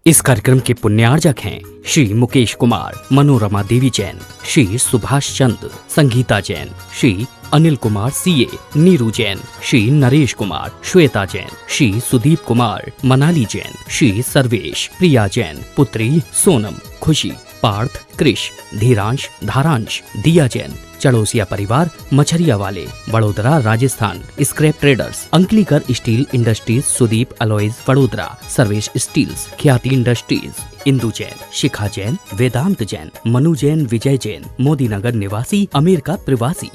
इस कार्यक्रम के पुण्यार्जक हैं श्री मुकेश कुमार, मनोरमा देवी जैन, श्री सुभाष चंद, संगीता जैन, श्री अनिल कुमार सीए, नीरू जैन, श्री नरेश कुमार, श्वेता जैन, श्री सुदीप कुमार, मनाली जैन, श्री सर्वेश, प्रिया जैन, पुत्री सोनम, खुशी, पार्थ, कृष, धीरांश, धारांश, दिया जैन, चड़ोसिया परिवार, मछरिया वाले, Vadodara Rajasthan, scrap traders, Ankalikar steel industries, Sudeep alloys Vadodara, Sarvesh steels, Khyati industries, Indu Jain, Shikha Jain, Vedant Jain, Manu Jain, Vijay Jain, Modi Nagar निवासी, अमेरिका प्रवासी।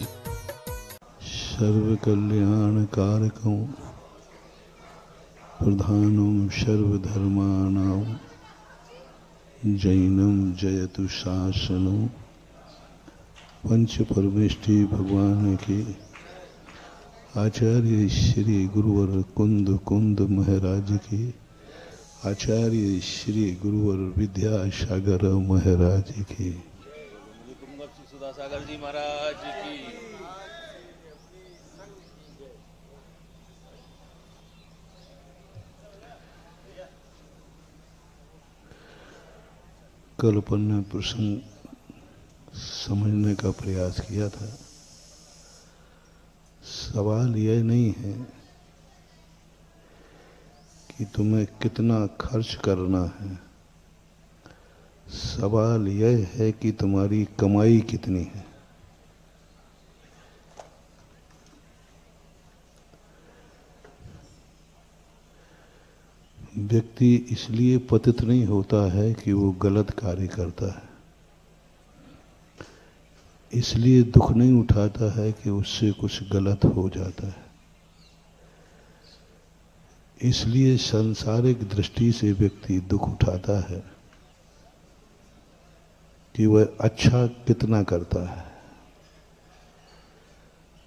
सर्व कल्याण कारकं प्रधानं सर्वधर्माणां जैनम जयतु शासनं। पंच परमेष्टि भगवान के आचार्य श्री गुरुवर कुंद कुंद महाराज के आचार्य श्री गुरुवर विद्यासागर महाराज के सागर जी महाराज की। कल अपन ने प्रसंग समझने का प्रयास किया था। सवाल यह नहीं है कि तुम्हें कितना खर्च करना है, सवाल यह है कि तुम्हारी कमाई कितनी है। व्यक्ति इसलिए पतित नहीं होता है कि वो गलत कार्य करता है, इसलिए दुख नहीं उठाता है कि उससे कुछ गलत हो जाता है, इसलिए सांसारिक दृष्टि से व्यक्ति दुख उठाता है कि वह अच्छा कितना करता है।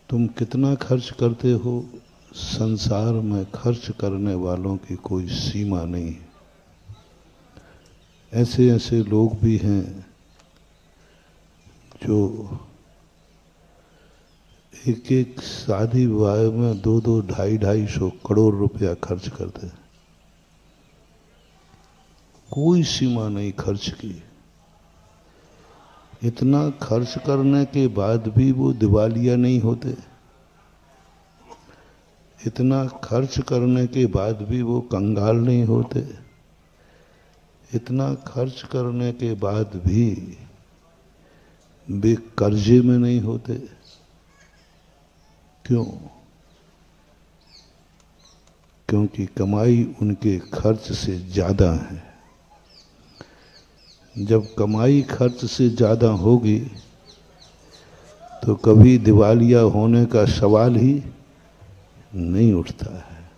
तुम कितना खर्च करते हो, संसार में खर्च करने वालों की कोई सीमा नहीं है। ऐसे ऐसे लोग भी हैं जो एक एक शादी विवाह में 2-2, 250-250 करोड़ रुपया खर्च करते हैं। कोई सीमा नहीं खर्च की। इतना खर्च करने के बाद भी वो दिवालिया नहीं होते, इतना खर्च करने के बाद भी वो कंगाल नहीं होते, इतना खर्च करने के बाद भी वे कर्जे में नहीं होते। क्यों? क्योंकि कमाई उनके खर्च से ज्यादा है। जब कमाई खर्च से ज्यादा होगी तो कभी दिवालिया होने का सवाल ही नहीं उठता है।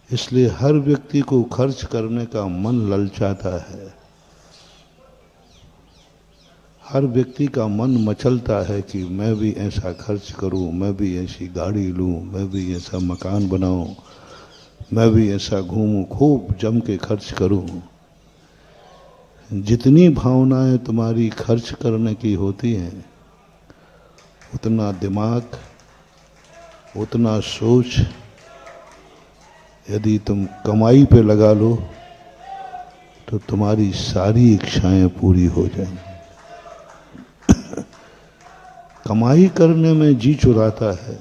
इसलिए हर व्यक्ति को खर्च करने का मन ललचाता है, हर व्यक्ति का मन मचलता है कि मैं भी ऐसा खर्च करूं, मैं भी ऐसी गाड़ी लूं, मैं भी ऐसा मकान बनाऊं, मैं भी ऐसा घूमूं, खूब जम के खर्च करूं। जितनी भावनाएं तुम्हारी खर्च करने की होती हैं, उतना दिमाग, उतना सोच यदि तुम कमाई पे लगा लो तो तुम्हारी सारी इच्छाएं पूरी हो जाएंगी। कमाई करने में जी चुराता है,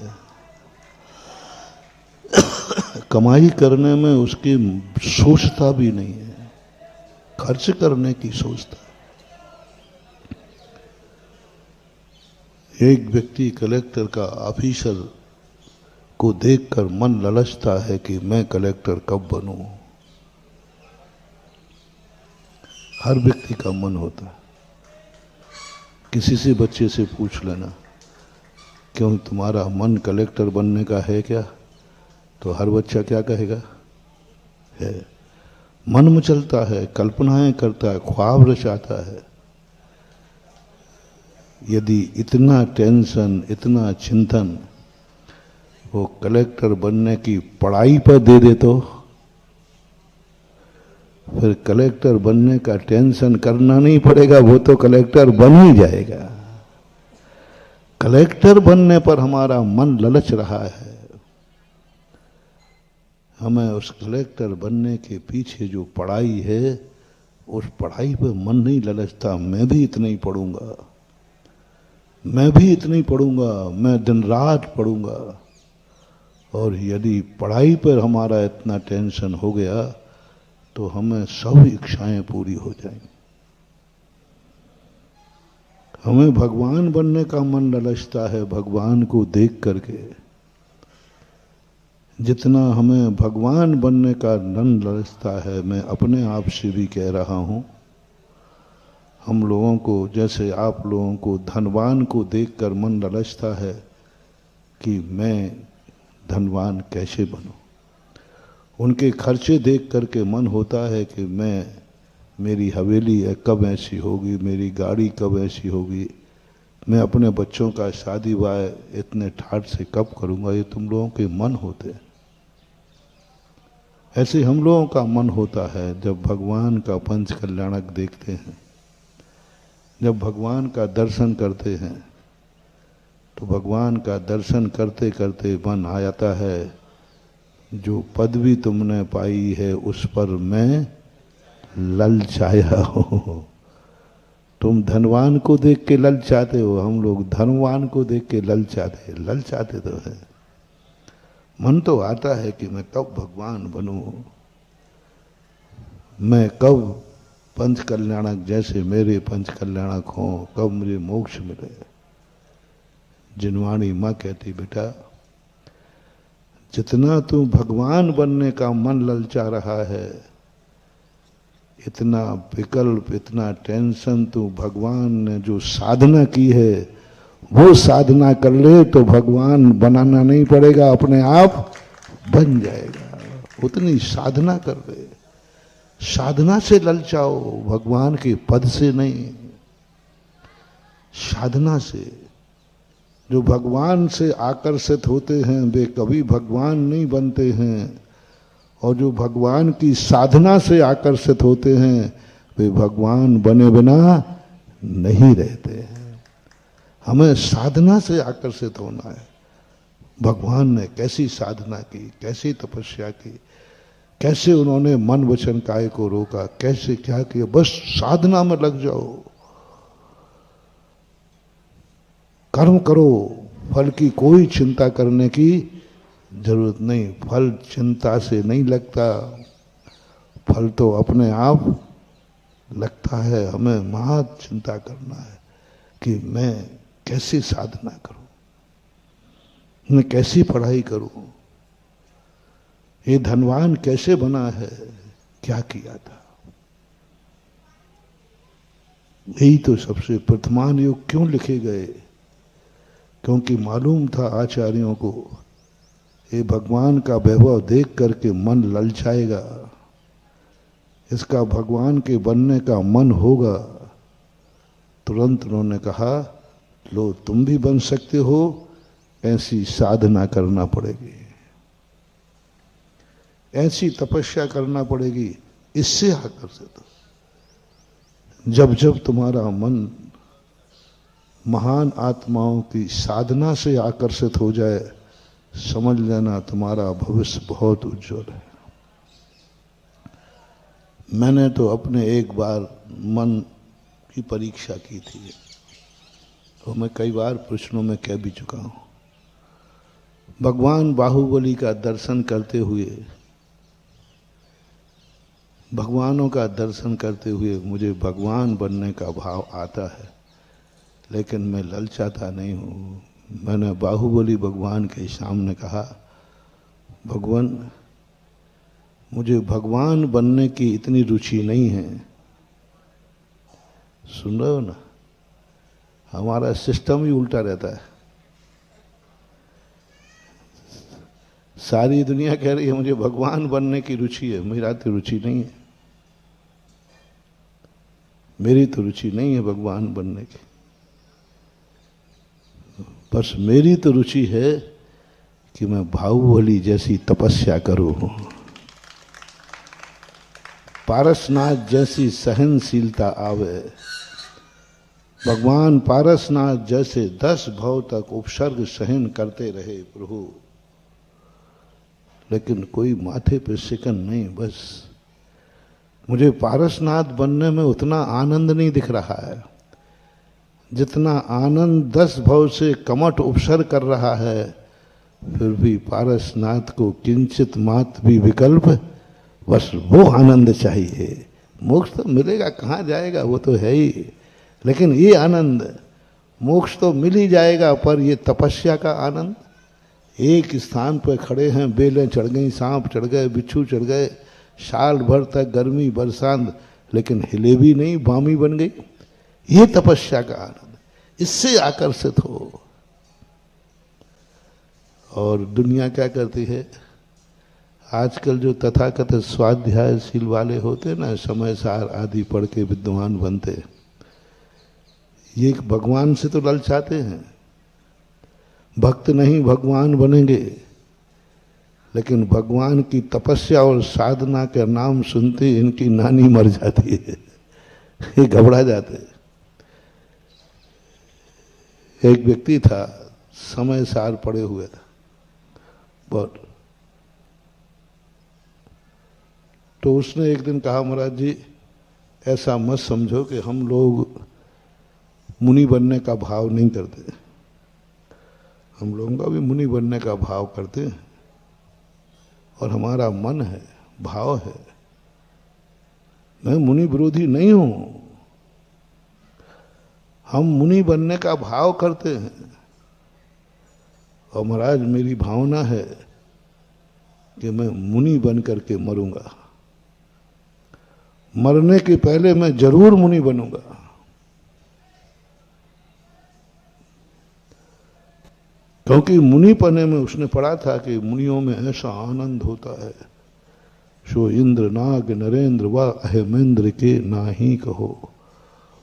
कमाई करने में उसकी सोचता भी नहीं है, खर्च करने की सोचता। एक व्यक्ति कलेक्टर का ऑफिसर को देखकर मन ललचता है कि मैं कलेक्टर कब बनूं। हर व्यक्ति का मन होता है। किसी से बच्चे से पूछ लेना, क्यों तुम्हारा मन कलेक्टर बनने का है क्या? तो हर बच्चा क्या कहेगा? है। मन मचलता है, कल्पनाएं करता है, ख्वाब रचाता है। यदि इतना टेंशन, इतना चिंतन वो कलेक्टर बनने की पढ़ाई पर दे दे तो फिर कलेक्टर बनने का टेंशन करना नहीं पड़ेगा, वो तो कलेक्टर बन ही जाएगा। कलेक्टर बनने पर हमारा मन ललच रहा है, हमें उस कलेक्टर बनने के पीछे जो पढ़ाई है, उस पढ़ाई पे मन नहीं ललचता। मैं भी इतना ही पढ़ूंगा, मैं भी इतना ही पढ़ूंगा, मैं दिन रात पढ़ूंगा। और यदि पढ़ाई पर हमारा इतना टेंशन हो गया तो हमें सब इच्छाएं पूरी हो जाएंगी। हमें भगवान बनने का मन ललचता है भगवान को देख करके। जितना हमें भगवान बनने का मन ललचता है, मैं अपने आप से भी कह रहा हूं, हम लोगों को, जैसे आप लोगों को धनवान को देखकर मन ललचता है कि मैं धनवान कैसे बनूं, उनके खर्चे देख करके मन होता है कि मेरी हवेली कब ऐसी होगी, मेरी गाड़ी कब ऐसी होगी, मैं अपने बच्चों का शादी ब्याह इतने ठाट से कब करूंगा। ये तुम लोगों के मन होते हैं। ऐसे हम लोगों का मन होता है जब भगवान का पंच कल्याणक देखते हैं, जब भगवान का दर्शन करते हैं, तो भगवान का दर्शन करते करते मन आ जाता है, जो पदवी तुमने पाई है उस पर मैं ललचाया हूं। तुम धनवान को देख के ललचाते हो, हम लोग धनवान को देख के ललचाते तो है। मन तो आता है कि मैं कब भगवान बनूं, मैं कब पंच कल्याणक जैसे मेरे पंच कल्याणक हों, कब मुझे मोक्ष मिले। जिनवाणी माँ कहती, बेटा जितना तू भगवान बनने का मन ललचा रहा है, इतना विकल्प, इतना टेंशन तू भगवान ने जो साधना की है वो साधना कर ले तो भगवान बनाना नहीं पड़ेगा, अपने आप बन जाएगा। उतनी साधना कर ले, साधना से ललचाओ, भगवान के पद से नहीं, साधना से। जो भगवान से आकर्षित होते हैं वे कभी भगवान नहीं बनते हैं, और जो भगवान की साधना से आकर्षित होते हैं वे भगवान बने बिना नहीं रहते हैं। हमें साधना से आकर्षित होना है। भगवान ने कैसी साधना की, कैसी तपस्या की, कैसे उन्होंने मन वचन काय को रोका, कैसे क्या किया। बस साधना में लग जाओ, कर्म करो, फल की कोई चिंता करने की जरूरत नहीं। फल चिंता से नहीं लगता, फल तो अपने आप लगता है। हमें महा चिंता करना है कि मैं कैसी साधना करूं, मैं कैसी पढ़ाई करूं, ये धनवान कैसे बना है, क्या किया था। यही तो सबसे प्रथमान युग क्यों लिखे गए, क्योंकि मालूम था आचार्यों को ये भगवान का वैभव देख करके मन ललचाएगा, इसका भगवान के बनने का मन होगा। तुरंत उन्होंने कहा, लो तुम भी बन सकते हो, ऐसी साधना करना पड़ेगी, ऐसी तपस्या करना पड़ेगी, इससे आकर्षित हो। जब जब तुम्हारा मन महान आत्माओं की साधना से आकर्षित हो जाए, समझ लेना तुम्हारा भविष्य बहुत उज्जवल है। मैंने तो अपने एक बार मन की परीक्षा की थी, तो मैं कई बार प्रश्नों में कह भी चुका हूं। भगवान बाहुबली का दर्शन करते हुए, भगवानों का दर्शन करते हुए मुझे भगवान बनने का भाव आता है, लेकिन मैं ललचाता नहीं हूँ। मैंने बाहुबली भगवान के सामने कहा, भगवान मुझे भगवान बनने की इतनी रुचि नहीं है। सुन रहे हो ना, हमारा सिस्टम ही उल्टा रहता है। सारी दुनिया कह रही है मुझे भगवान बनने की रुचि है, मेरा तो रुचि नहीं है, मेरी तो रुचि नहीं है भगवान बनने की। बस मेरी तो रुचि है कि मैं बाहुबली जैसी तपस्या करूं, पारसनाथ जैसी सहनशीलता आवे, भगवान पारसनाथ जैसे 10 भव तक उपसर्ग सहन करते रहे प्रभु, लेकिन कोई माथे पे शिकन नहीं। बस मुझे पारसनाथ बनने में उतना आनंद नहीं दिख रहा है जितना आनंद 10 भव से कमठ उपसर कर रहा है। फिर भी पारसनाथ को किंचित मात्र भी विकल्प, बस वो आनंद चाहिए। मोक्ष तो मिलेगा, कहाँ जाएगा, वो तो है ही, लेकिन ये आनंद, मोक्ष तो मिल ही जाएगा, पर ये तपस्या का आनंद। एक स्थान पर खड़े हैं, बेलें चढ़ गई, सांप चढ़ गए, बिच्छू चढ़ गए, साल भर तक गर्मी बरसात, लेकिन हिले भी नहीं, बामी बन गई। ये तपस्या का आनंद, इससे आकर्षित हो। और दुनिया क्या करती है, आजकल जो तथाकथित स्वाध्यायशील वाले होते ना, समय सार आदि पढ़ के विद्वान बनते, ये भगवान से तो ललचाते हैं, भक्त नहीं भगवान बनेंगे, लेकिन भगवान की तपस्या और साधना के नाम सुनते इनकी नानी मर जाती है, ये घबरा जाते। एक व्यक्ति था, समय सार पड़े हुए था बहुत, तो उसने एक दिन कहा, महाराज जी ऐसा मत समझो कि हम लोग मुनि बनने का भाव नहीं करते, हम लोगों का भी मुनि बनने का भाव करते हैं, और हमारा मन है, भाव है, मैं मुनि विरोधी नहीं हूं, हम मुनि बनने का भाव करते हैं। और महाराज मेरी भावना है कि मैं मुनि बन करके मरूंगा, मरने के पहले मैं जरूर मुनि बनूंगा। क्योंकि मुनि पने में उसने पढ़ा था कि मुनियों में ऐसा आनंद होता है, सो इंद्र नाग नरेंद्र व अहेमेंद्र के नाही कहो,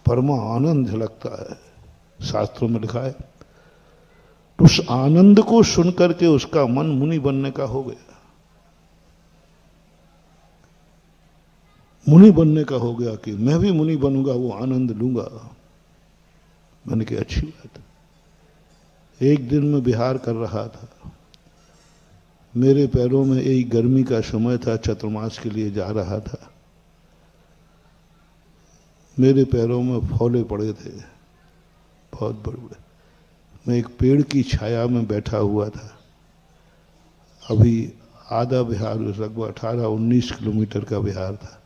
परमा आनंद झलकता है, शास्त्रों में लिखा है। तो उस आनंद को सुनकर के उसका मन मुनि बनने का हो गया, मुनि बनने का हो गया कि मैं भी मुनि बनूंगा, वो आनंद लूंगा। मैंने कहा अच्छी बात है। एक दिन मैं बिहार कर रहा था, मेरे पैरों में यही गर्मी का समय था, चतुर्मास के लिए जा रहा था, मेरे पैरों में फौले पड़े थे बहुत बड़े बड़े। मैं एक पेड़ की छाया में बैठा हुआ था। अभी आधा बिहार, लगभग 18-19 किलोमीटर का बिहार था,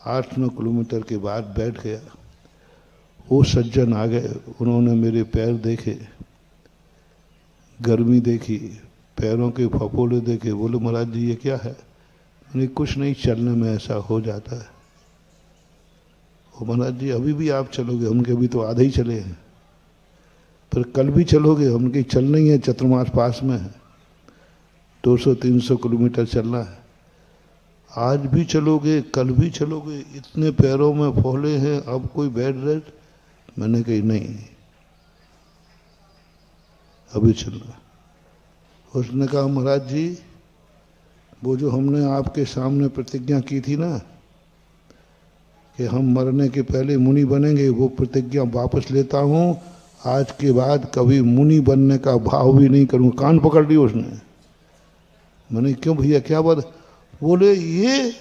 8-9 किलोमीटर के बाद बैठ गया। वो सज्जन आ गए, उन्होंने मेरे पैर देखे, गर्मी देखी, पैरों के फफोले देखे, बोले महाराज जी ये क्या है? मैंने कुछ नहीं, चलने में ऐसा हो जाता है। वो महाराज जी अभी भी आप चलोगे? हमके अभी तो आधे ही चले हैं। फिर कल भी चलोगे? हमके चलना ही है, चतुर्मास पास में है, 200-300 किलोमीटर चलना है। आज भी चलोगे? कल भी चलोगे? इतने पैरों में फोले हैं, अब कोई बेड रेस्ट? मैंने कही नहीं, अभी चलना। उसने कहा महाराज जी वो जो हमने आपके सामने प्रतिज्ञा की थी ना कि हम मरने के पहले मुनि बनेंगे, वो प्रतिज्ञा वापस लेता हूं, आज के बाद कभी मुनि बनने का भाव भी नहीं करूंगा। कान पकड़ ली उसने। मैंने क्यों भैया, क्या बात? बोले ये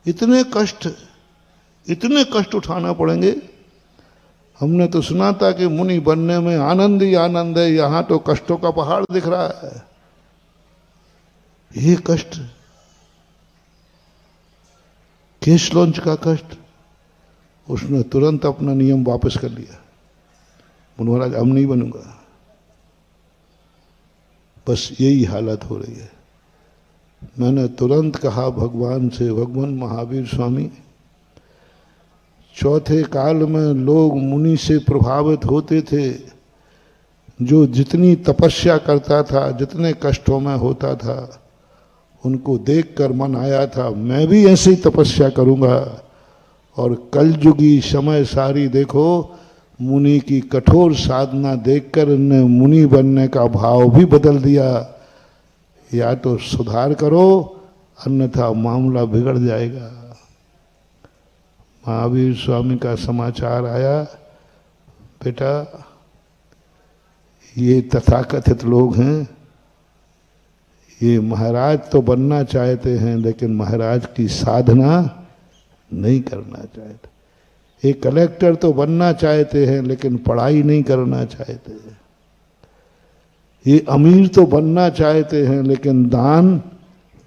इतने कष्ट उठाना पड़ेंगे? हमने तो सुना था कि मुनि बनने में आनंद ही आनंद है, यहां तो कष्टों का पहाड़ दिख रहा है। ये कष्ट, केशलोंच का कष्ट। उसने तुरंत अपना नियम वापस कर लिया, महाराज अब नहीं बनूंगा। बस यही हालत हो रही है। मैंने तुरंत कहा भगवान से, भगवान महावीर स्वामी, चौथे काल में लोग मुनि से प्रभावित होते थे, जो जितनी तपस्या करता था, जितने कष्टों में होता था, उनको देखकर मन आया था मैं भी ऐसे ही तपस्या करूंगा। और कलयुगी समय सारी देखो, मुनि की कठोर साधना देखकर उन्हें मुनि बनने का भाव भी बदल दिया। या तो सुधार करो, अन्यथा मामला बिगड़ जाएगा। महावीर स्वामी का समाचार आया, बेटा ये तथाकथित लोग हैं, ये महाराज तो बनना चाहते हैं लेकिन महाराज की साधना नहीं करना चाहते। ये कलेक्टर तो बनना चाहते हैं लेकिन पढ़ाई नहीं करना चाहते। ये अमीर तो बनना चाहते हैं लेकिन दान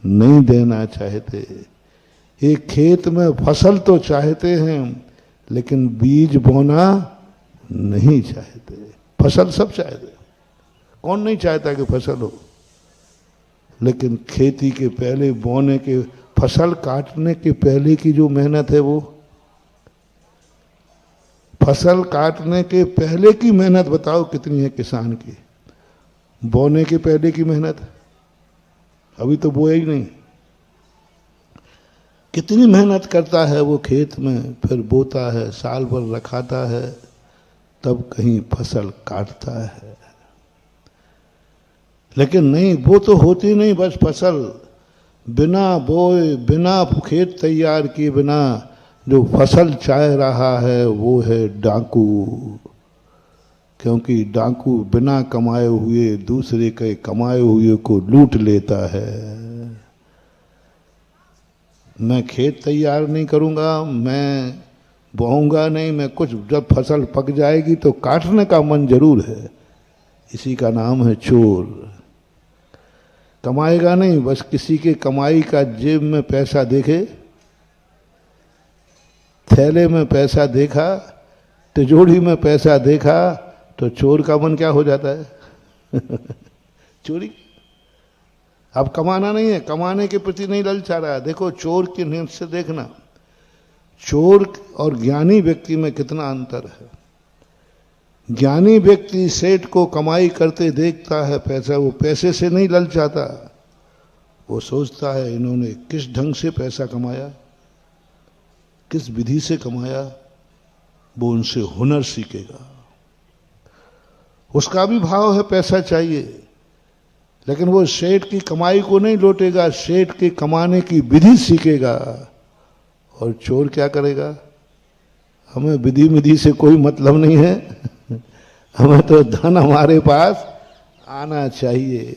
नहीं देना चाहते। ये खेत में फसल तो चाहते हैं लेकिन बीज बोना नहीं चाहते। फसल सब चाहते, कौन नहीं चाहता कि फसल हो, लेकिन खेती के पहले बोने के, फसल काटने के पहले की जो मेहनत है, वो फसल काटने के पहले की मेहनत बताओ कितनी है किसान की। बोने के पहले की मेहनत, अभी तो बोया ही नहीं, कितनी मेहनत करता है वो खेत में, फिर बोता है, साल भर रखाता है, तब कहीं फसल काटता है। लेकिन नहीं, वो तो होती नहीं बस फसल, बिना बोए, बिना खेत तैयार किए बिना जो फसल चाह रहा है वो है डाकू। क्योंकि डाकू बिना कमाए हुए दूसरे के कमाए हुए को लूट लेता है। मैं खेत तैयार नहीं करूंगा, मैं बोऊंगा नहीं, मैं कुछ, जब फसल पक जाएगी तो काटने का मन जरूर है। इसी का नाम है चोर। कमाएगा नहीं, बस किसी के कमाई का जेब में पैसा देखे, थैले में पैसा देखा, तिजोरी में पैसा देखा, तो चोर का मन क्या हो जाता है चोरी। अब कमाना नहीं है, कमाने के प्रति नहीं ललचा रहा है। देखो चोर की नीयत से देखना, चोर और ज्ञानी व्यक्ति में कितना अंतर है। ज्ञानी व्यक्ति सेठ को कमाई करते देखता है पैसा, वो पैसे से नहीं ललचाता, वो सोचता है इन्होंने किस ढंग से पैसा कमाया, किस विधि से कमाया, वो उनसे हुनर सीखेगा। उसका भी भाव है पैसा चाहिए, लेकिन वो सेठ की कमाई को नहीं लौटेगा, सेठ के कमाने की विधि सीखेगा। और चोर क्या करेगा, हमें विधि विधि से कोई मतलब नहीं है, हमें तो धन हमारे पास आना चाहिए।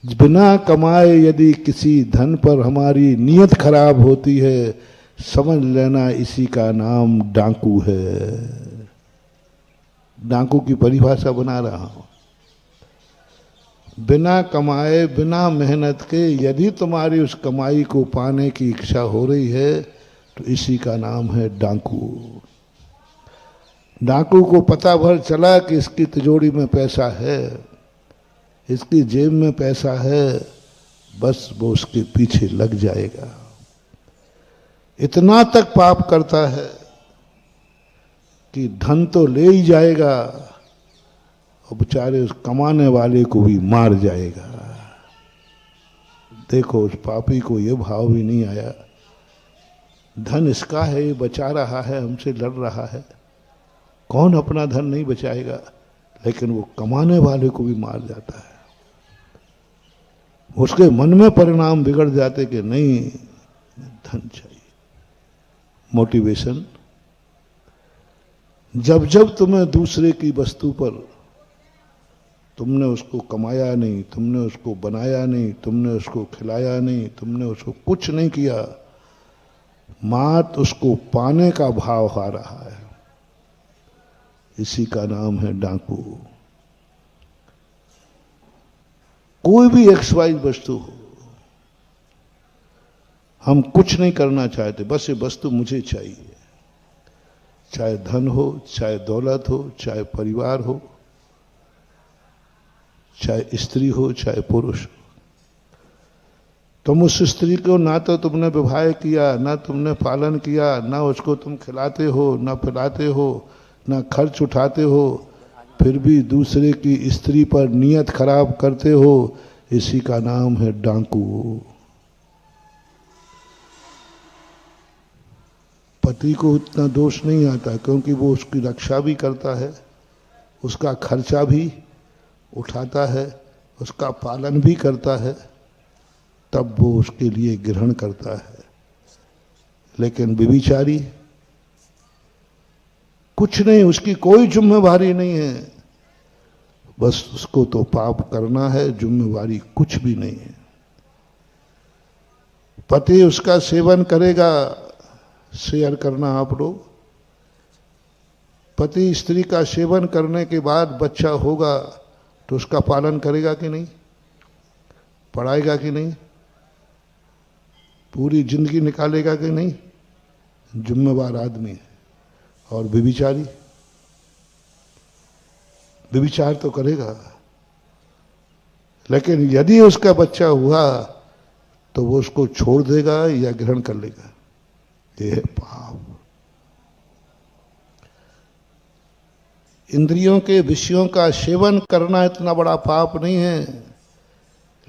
बिना कमाए यदि किसी धन पर हमारी नीयत खराब होती है, समझ लेना इसी का नाम डाकू है। डाकू की परिभाषा बना रहा हूं। बिना कमाए, बिना मेहनत के यदि तुम्हारी उस कमाई को पाने की इच्छा हो रही है, तो इसी का नाम है डाकू। डाकू को पता भर चला कि इसकी तिजोरी में पैसा है, इसकी जेब में पैसा है, बस वो उसके पीछे लग जाएगा। इतना तक पाप करता है कि धन तो ले ही जाएगा और बेचारे उस कमाने वाले को भी मार जाएगा। देखो उस पापी को ये भाव भी नहीं आया, धन इसका है, ये बचा रहा है, हमसे लड़ रहा है, कौन अपना धन नहीं बचाएगा, लेकिन वो कमाने वाले को भी मार जाता है। उसके मन में परिणाम बिगड़ जाते कि नहीं, धन चाहिए। मोटिवेशन, जब जब तुम्हें दूसरे की वस्तु पर, तुमने उसको कमाया नहीं, तुमने उसको बनाया नहीं, तुमने उसको खिलाया नहीं, तुमने उसको कुछ नहीं किया, मात्र उसको पाने का भाव आ रहा है, इसी का नाम है डाकू। कोई भी XY वस्तु हो, हम कुछ नहीं करना चाहते, बस ये वस्तु मुझे चाहिए, चाहे धन हो, चाहे दौलत हो, चाहे परिवार हो, चाहे स्त्री हो, चाहे पुरुष हो। तुम उस स्त्री को ना तो तुमने विवाह किया, ना तुमने पालन किया, ना उसको तुम खिलाते हो, ना पिलाते हो, ना खर्च उठाते हो, फिर भी दूसरे की स्त्री पर नियत खराब करते हो, इसी का नाम है डाकू। पति को इतना दोष नहीं आता क्योंकि वो उसकी रक्षा भी करता है, उसका खर्चा भी उठाता है, उसका पालन भी करता है, तब वो उसके लिए ग्रहण करता है। लेकिन व्यभिचारी कुछ नहीं, उसकी कोई जिम्मेवारी नहीं है, बस उसको तो पाप करना है, जिम्मेवारी कुछ भी नहीं है। पति उसका सेवन करेगा, शेयर करना आप लोग, पति स्त्री का सेवन करने के बाद बच्चा होगा तो उसका पालन करेगा कि नहीं, पढ़ाएगा कि नहीं, पूरी जिंदगी निकालेगा कि नहीं? जिम्मेवार आदमी है। और व्यभिचारी, व्यभिचार तो करेगा, लेकिन यदि उसका बच्चा हुआ तो वो उसको छोड़ देगा या ग्रहण कर लेगा। ये है पाप। इंद्रियों के विषयों का सेवन करना इतना बड़ा पाप नहीं है,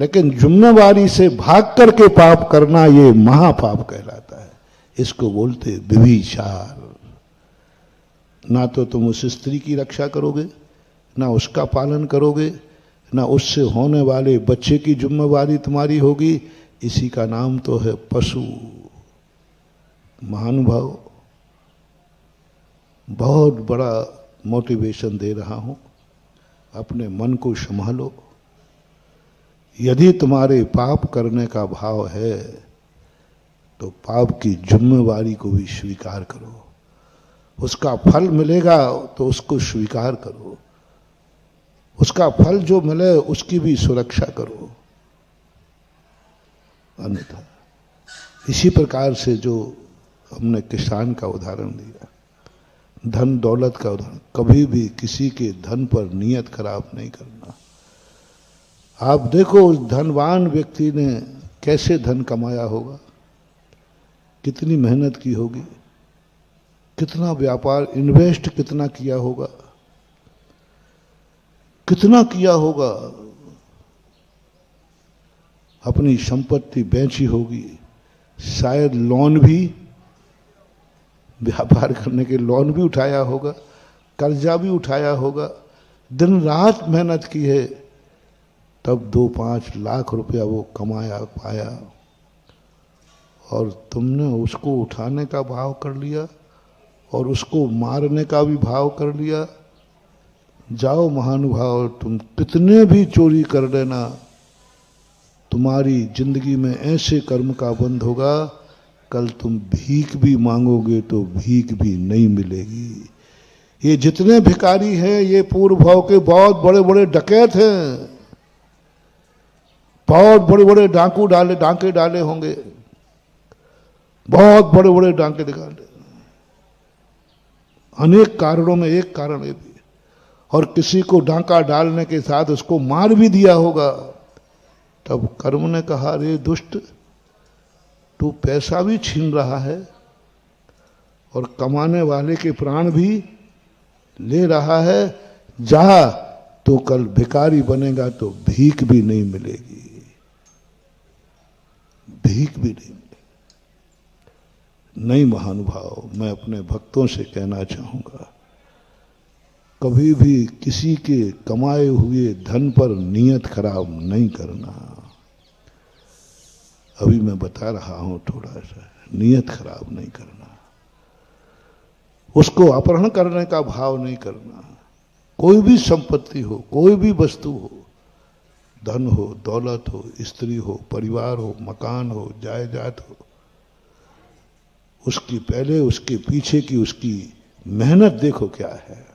लेकिन जिम्मेवारी से भाग करके पाप करना ये महापाप कहलाता है। इसको बोलते व्यभिचार। ना तो तुम उस स्त्री की रक्षा करोगे, ना उसका पालन करोगे, ना उससे होने वाले बच्चे की जिम्मेवारी तुम्हारी होगी। इसी का नाम तो है पशु। महानुभाव, बहुत बड़ा मोटिवेशन दे रहा हूं, अपने मन को संभालो। यदि तुम्हारे पाप करने का भाव है तो पाप की जिम्मेवारी को भी स्वीकार करो। उसका फल मिलेगा तो उसको स्वीकार करो, उसका फल जो मिले उसकी भी सुरक्षा करो। अन्यथा इसी प्रकार से जो हमने किसान का उदाहरण दिया, धन दौलत का उदाहरण, कभी भी किसी के धन पर नियत खराब नहीं करना। आप देखो उस धनवान व्यक्ति ने कैसे धन कमाया होगा, कितनी मेहनत की होगी, कितना व्यापार इन्वेस्ट कितना किया होगा, कितना किया होगा, अपनी संपत्ति बेची होगी, शायद लोन भी, व्यापार करने के लोन भी उठाया होगा, कर्जा भी उठाया होगा, दिन रात मेहनत की है, तब 2-5 लाख रुपया वो कमाया पाया। और तुमने उसको उठाने का भाव कर लिया और उसको मारने का भी भाव कर लिया। जाओ महानुभाव, तुम कितने भी चोरी कर लेना, तुम्हारी जिंदगी में ऐसे कर्म का बंध होगा, कल तुम भीख भी मांगोगे तो भीख भी नहीं मिलेगी। ये जितने भिखारी हैं ये पूर्व भाव के बहुत बड़े बड़े डकैत हैं, बहुत बड़े बड़े डांके डाले होंगे, बहुत बड़े बड़े डांके निकाले, अनेक कारणों में एक कारण ये भी। और किसी को डांका डालने के साथ उसको मार भी दिया होगा, तब कर्म ने कहा, रे दुष्ट, तू पैसा भी छीन रहा है और कमाने वाले के प्राण भी ले रहा है, जा तो कल भिखारी बनेगा तो भीख भी नहीं मिलेगी, भीख भी नहीं मिलेगी। नहीं महानुभाव, मैं अपने भक्तों से कहना चाहूंगा, कभी भी किसी के कमाए हुए धन पर नियत खराब नहीं करना। अभी मैं बता रहा हूं थोड़ा सा, नियत खराब नहीं करना, उसको अपहरण करने का भाव नहीं करना। कोई भी संपत्ति हो, कोई भी वस्तु हो, धन हो, दौलत हो, स्त्री हो, परिवार हो, मकान हो, जायदाद हो, उसकी पहले उसके पीछे की उसकी मेहनत देखो क्या है।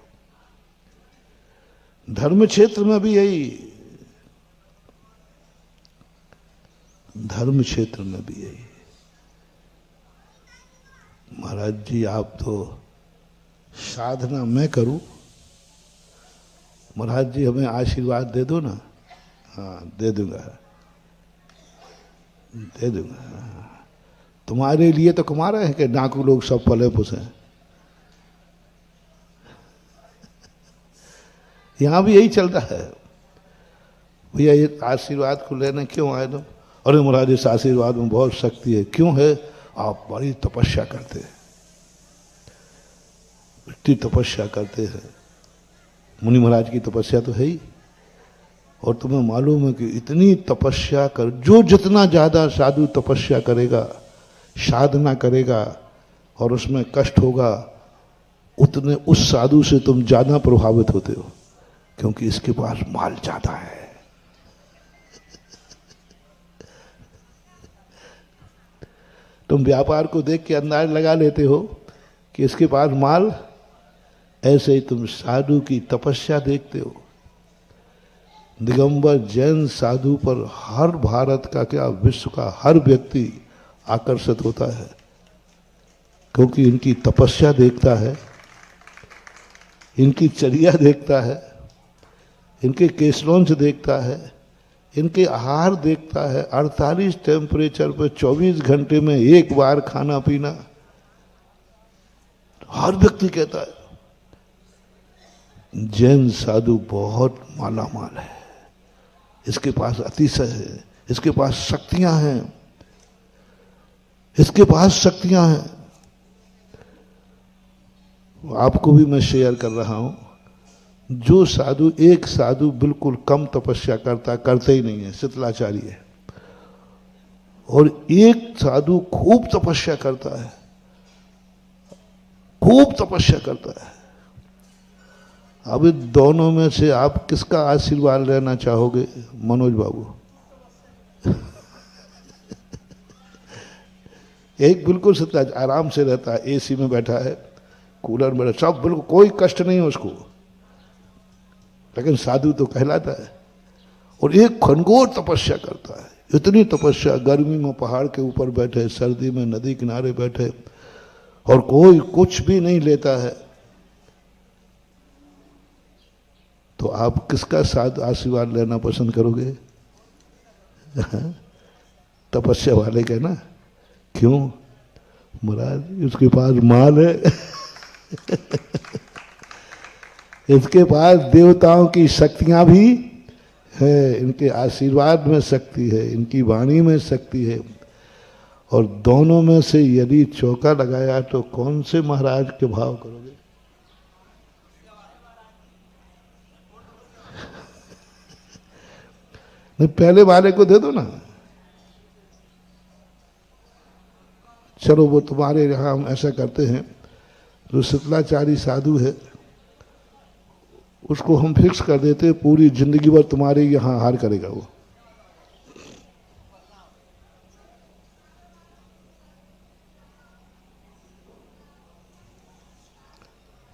धर्म क्षेत्र में भी यही, धर्म क्षेत्र में भी यही। महाराज जी आप तो साधना मैं करूं, महाराज जी हमें आशीर्वाद दे दो ना। हाँ दे दूंगा, दे दूंगा। तुम्हारे लिए तो कमा रहे हैं कि डाकू लोग सब पले पुसे। यहां भी यही चलता है, भैया ये आशीर्वाद को लेने क्यों आए तुम? अरे महाराज इस आशीर्वाद में बहुत शक्ति है। क्यों है? आप बड़ी तपस्या करते हैं, इतनी तपस्या करते हैं। मुनि महाराज की तपस्या तो है ही, और तुम्हें मालूम है कि इतनी तपस्या कर, जो जितना ज्यादा साधु तपस्या करेगा, साधना करेगा और उसमें कष्ट होगा, उतने उस साधु से तुम ज्यादा प्रभावित होते हो। क्योंकि इसके पास माल ज्यादा है। तुम व्यापार को देख के अंदाज लगा लेते हो कि इसके पास माल, ऐसे ही तुम साधु की तपस्या देखते हो। दिगंबर जैन साधु पर हर भारत का क्या विश्व का हर व्यक्ति आकर्षित होता है, क्योंकि इनकी तपस्या देखता है, इनकी चर्या देखता है, इनके केसलॉन्च देखता है, इनके आहार देखता है। 48 टेम्परेचर पे 24 घंटे में एक बार खाना पीना, हर व्यक्ति कहता है जैन साधु बहुत मालामाल है, इसके पास अतिशय है, इसके पास शक्तियां हैं, इसके पास शक्तियां हैं। आपको भी मैं शेयर कर रहा हूं, जो साधु, एक साधु बिल्कुल कम तपस्या करते ही नहीं है, शीतलाचार्य है, और एक साधु खूब तपस्या करता है, खूब तपस्या करता है। अब इन दोनों में से आप किसका आशीर्वाद लेना चाहोगे मनोज बाबू? एक बिल्कुल शीतला आराम से रहता है, एसी में बैठा है, कूलर में, सब बिल्कुल कोई कष्ट नहीं है उसको, लेकिन साधु तो कहलाता है। और एक घनघोर तपस्या करता है, इतनी तपस्या, गर्मी में पहाड़ के ऊपर बैठे, सर्दी में नदी किनारे बैठे, और कोई कुछ भी नहीं लेता है। तो आप किसका साथ आशीर्वाद लेना पसंद करोगे? तपस्या वाले का ना। क्यों? महाराज उसके पास माल है। इसके पास देवताओं की शक्तियां भी है, इनके आशीर्वाद में शक्ति है, इनकी वाणी में शक्ति है। और दोनों में से यदि चौका लगाया तो कौन से महाराज के भाव करोगे? नहीं, पहले वाले को दे दो ना। चलो वो तुम्हारे यहां हम ऐसा करते हैं, जो शीतलाचारी साधु है उसको हम फिक्स कर देते, पूरी जिंदगी भर तुम्हारे यहां हार करेगा वो।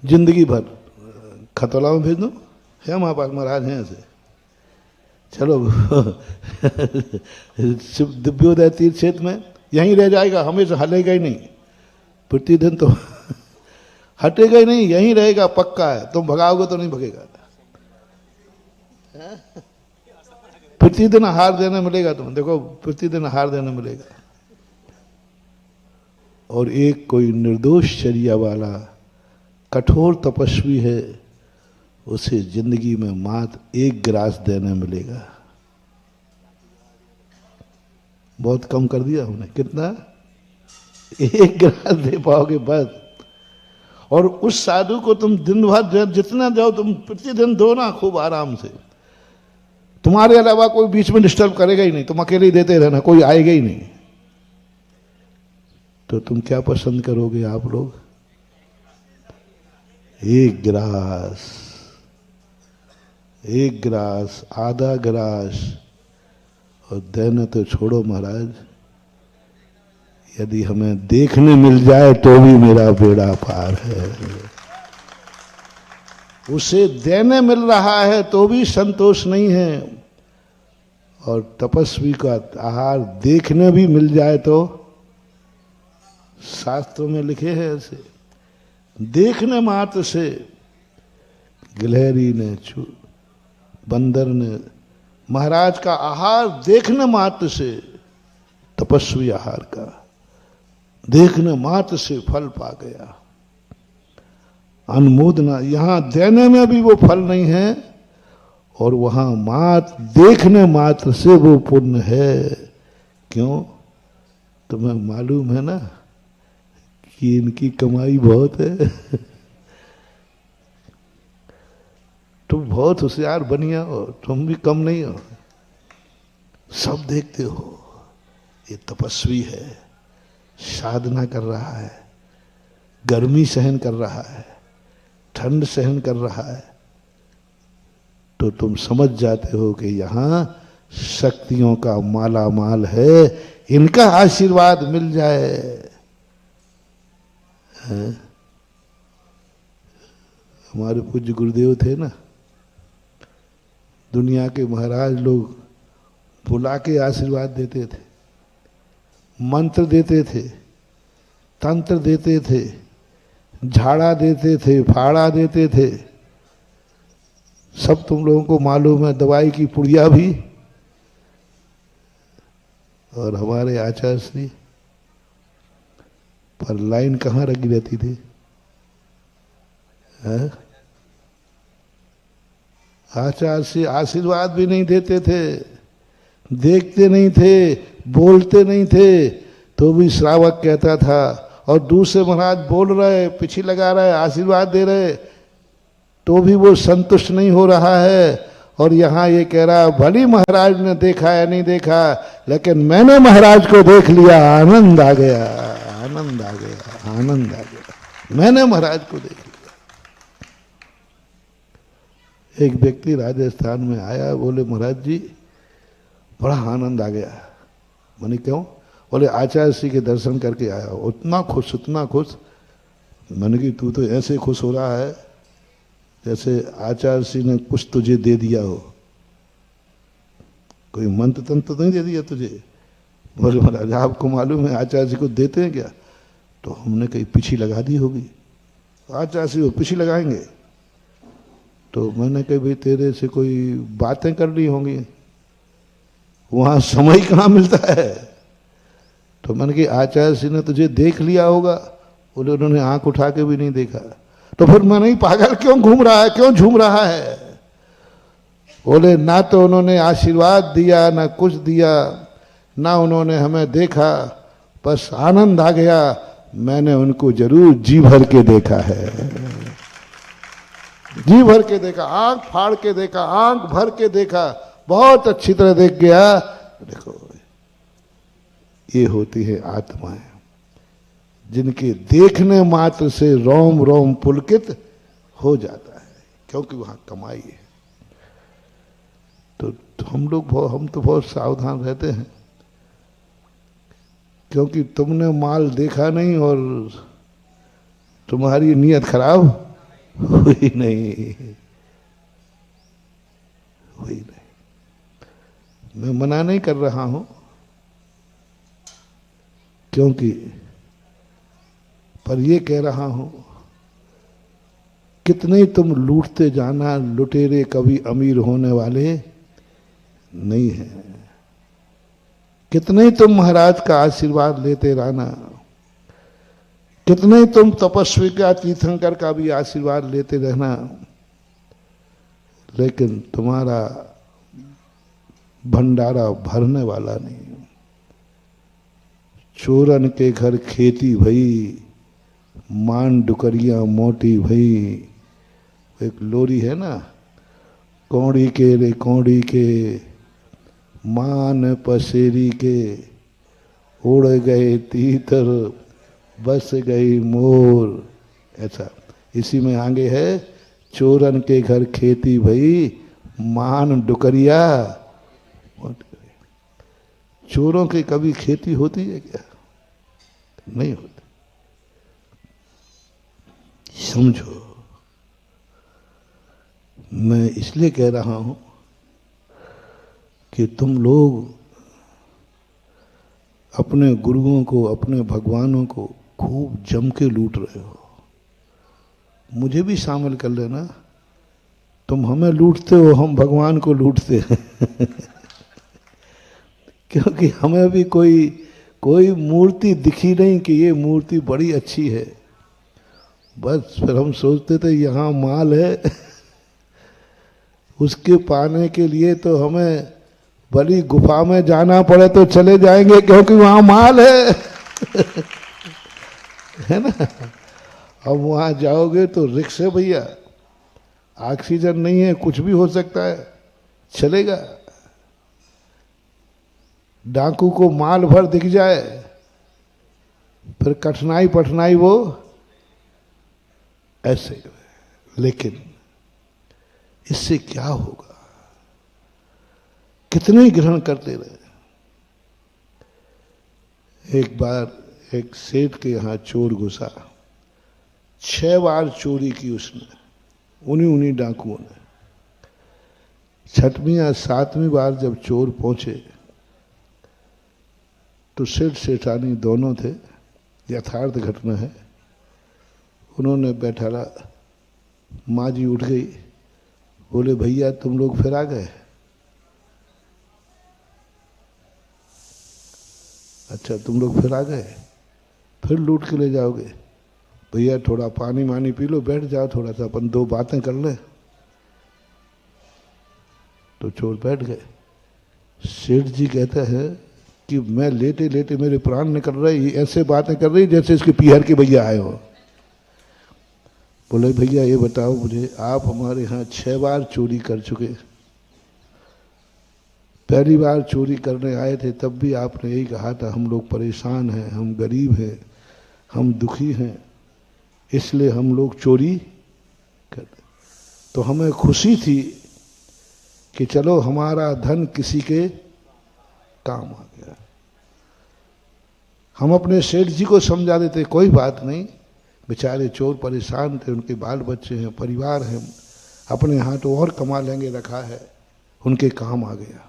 जिंदगी भर खतौला में भेज दो, है हमारे पास महाराज हैं ऐसे। चलो दिव्योदय तीर्थ क्षेत्र में यहीं रह जाएगा, हमेशा हलेगा ही नहीं, प्रतिदिन तो हटेगा ही नहीं, यहीं रहेगा, पक्का है। तुम भगाओगे तो नहीं भगेगा। प्रतिदिन आहार देने मिलेगा, तुम देखो प्रतिदिन आहार देने मिलेगा। और एक कोई निर्दोष चर्या वाला कठोर तपस्वी है, उसे जिंदगी में मात्र 1 गिलास देने मिलेगा। बहुत कम कर दिया हमने, कितना? 1 गिलास दे पाओगे बस। और उस साधु को तुम दिन भर जितना जाओ, तुम प्रतिदिन दो ना, खूब आराम से। तुम्हारे अलावा कोई बीच में डिस्टर्ब करेगा ही नहीं, तुम अकेले ही देते रहना, कोई आएगा ही नहीं। तो तुम क्या पसंद करोगे आप लोग? 1 गिलास, 1 गिलास, आधा गिलास, और देना तो छोड़ो महाराज, यदि हमें देखने मिल जाए तो भी मेरा बेड़ा पार है। उसे देने मिल रहा है तो भी संतोष नहीं है, और तपस्वी का आहार देखने भी मिल जाए तो, शास्त्रों में लिखे हैं ऐसे, देखने मात्र से गिलहरी ने, बंदर ने, महाराज का आहार देखने मात्र से, तपस्वी आहार का देखने मात्र से फल पा गया। अनुमोदना, यहां देने में भी वो फल नहीं है, और वहां मात्र देखने मात्र से वो पुण्य है। क्यों? तुम्हें मालूम है ना कि इनकी कमाई बहुत है। तुम बहुत होशियार बनिया हो, तुम भी कम नहीं हो। सब देखते हो, ये तपस्वी है, साधना कर रहा है, गर्मी सहन कर रहा है, ठंड सहन कर रहा है, तो तुम समझ जाते हो कि यहाँ शक्तियों का माला माल है, इनका आशीर्वाद मिल जाए। हैं? हमारे पूज्य गुरुदेव थे ना, दुनिया के महाराज लोग बुला के आशीर्वाद देते थे, मंत्र देते थे, तंत्र देते थे, झाड़ा देते थे, फाड़ा देते थे, सब तुम लोगों को मालूम है, दवाई की पुड़िया भी। और हमारे आचार्य श्री पर लाइन कहाँ लगी रहती थी? आचार्य श्री आशीर्वाद भी नहीं देते थे, देखते नहीं थे, बोलते नहीं थे, तो भी श्रावक कहता था। और दूसरे महाराज बोल रहे, पीछे लगा रहे, आशीर्वाद दे रहे, तो भी वो संतुष्ट नहीं हो रहा है। और यहाँ ये कह रहा, भली महाराज ने देखा या नहीं देखा, लेकिन मैंने महाराज को देख लिया, आनंद आ गया, आनंद आ गया, आनंद आ गया, मैंने महाराज को देख लिया। एक व्यक्ति राजस्थान में आया, बोले महाराज जी बड़ा आनंद आ गया। मैंने क्यों? बोले आचार्य श्री के दर्शन करके आया, उतना खुश, उतना खुश। मैंने कि तू तो ऐसे खुश हो रहा है जैसे आचार्य श्री ने कुछ तुझे दे दिया हो, कोई मंत्र तंत्र तो नहीं दे दिया तुझे। बोले महाराज आपको मालूम है आचार्य जी को देते हैं क्या? तो हमने कहीं पीछी लगा दी होगी। आचार्य जी वो पीछी लगाएंगे। तो मैंने कही भाई तेरे से कोई बातें कर ली होंगी, वहां समय कहाँ मिलता है। तो मैंने कहा आचार्य जी ने तुझे देख लिया होगा। बोले उन्होंने आंख उठा के भी नहीं देखा। तो फिर मैं नहीं, पागल क्यों घूम रहा है, क्यों झूम रहा है? बोले ना तो उन्होंने आशीर्वाद दिया, ना कुछ दिया, ना उन्होंने हमें देखा, बस आनंद आ गया। मैंने उनको जरूर जी भर के देखा है, जी भर के देखा, आंख फाड़ के देखा, आंख भर के देखा, बहुत अच्छी तरह देख गया। देखो ये होती है आत्माएं, जिनके देखने मात्र से रोम रोम पुलकित हो जाता है, क्योंकि वहां कमाई है। तो हम तो बहुत सावधान रहते हैं, क्योंकि तुमने माल देखा नहीं और तुम्हारी नीयत खराब हुई नहीं, हुई नहीं। मैं मना नहीं कर रहा हूं, क्योंकि पर ये कह रहा हूं, कितने तुम लूटते जाना, लुटेरे कभी अमीर होने वाले नहीं हैं। कितने तुम महाराज का आशीर्वाद लेते रहना, कितने तुम तपस्वी का, तीर्थंकर का भी आशीर्वाद लेते रहना, लेकिन तुम्हारा भंडारा भरने वाला नहीं। चोरन के घर खेती भई, मान डुकरिया मोटी भई। एक लोरी है ना, कौड़ी के रे कौड़ी के, मान पसेरी के, उड़ गए तीतर बस गई मोर। ऐसा इसी में आगे है, चोरन के घर खेती भई, मान डुकरिया। चोरों की कभी खेती होती है क्या? नहीं होती। समझो, मैं इसलिए कह रहा हूं कि तुम लोग अपने गुरुओं को, अपने भगवानों को खूब जम के लूट रहे हो। मुझे भी शामिल कर लेना। तुम हमें लूटते हो, हम भगवान को लूटते हैं क्योंकि हमें भी कोई मूर्ति दिखी नहीं कि ये मूर्ति बड़ी अच्छी है। बस फिर हम सोचते थे यहाँ माल है उसके पाने के लिए तो हमें भली गुफा में जाना पड़े तो चले जाएंगे, क्योंकि वहां माल है है ना। अब वहां जाओगे तो रिक्शे भैया, ऑक्सीजन नहीं है, कुछ भी हो सकता है, चलेगा। डाकू को माल भर दिख जाए, फिर कठिनाई पठनाई वो ऐसे। लेकिन इससे क्या होगा? कितने ग्रहण करते रहे। एक बार एक सेठ के यहां चोर घुसा, 6 बार चोरी की उसने, उन्हीं डाकुओं ने। 6वीं या 7वीं बार जब चोर पहुंचे तो सेठ सेठानी दोनों थे, यथार्थ घटना है। उन्होंने बैठाला, माँ जी उठ गई, बोले भैया तुम लोग फिर आ गए? अच्छा तुम लोग फिर आ गए, फिर लूट के ले जाओगे? भैया थोड़ा पानी मानी पी लो, बैठ जाओ, थोड़ा सा अपन 2 बातें कर ले। तो चोर बैठ गए। सेठ जी कहता है कि मैं लेटे लेटे मेरे प्राण निकल रहे, ये ऐसे बातें कर रही जैसे इसके पीहर के भैया आए हो। बोले भैया ये बताओ मुझे, आप हमारे यहाँ 6 बार चोरी कर चुके, पहली बार चोरी करने आए थे तब भी आपने यही कहा था हम लोग परेशान हैं, हम गरीब हैं, हम दुखी हैं, इसलिए हम लोग चोरी करते। तो हमें खुशी थी कि चलो हमारा धन किसी के काम आ गया। हम अपने सेठ जी को समझा देते कोई बात नहीं, बेचारे चोर परेशान थे, उनके बाल बच्चे हैं, परिवार हैं, अपने यहाँ तो और कमा लेंगे रखा है, उनके काम आ गया।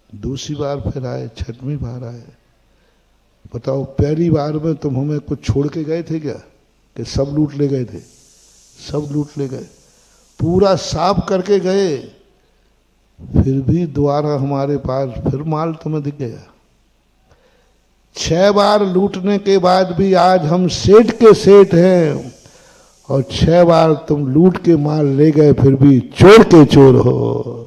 दूसरी बार फिर आए, 6वीं बार आए। बताओ पहली बार में तुम हमें कुछ छोड़ के गए थे क्या, कि सब लूट ले गए थे? सब लूट ले गए, पूरा साफ करके गए, फिर भी दोबारा हमारे पास फिर माल तुम्हें दिख गया। 6 बार लूटने के बाद भी आज हम सेठ के सेठ हैं, और 6 बार तुम लूट के माल ले गए फिर भी चोर के चोर हो।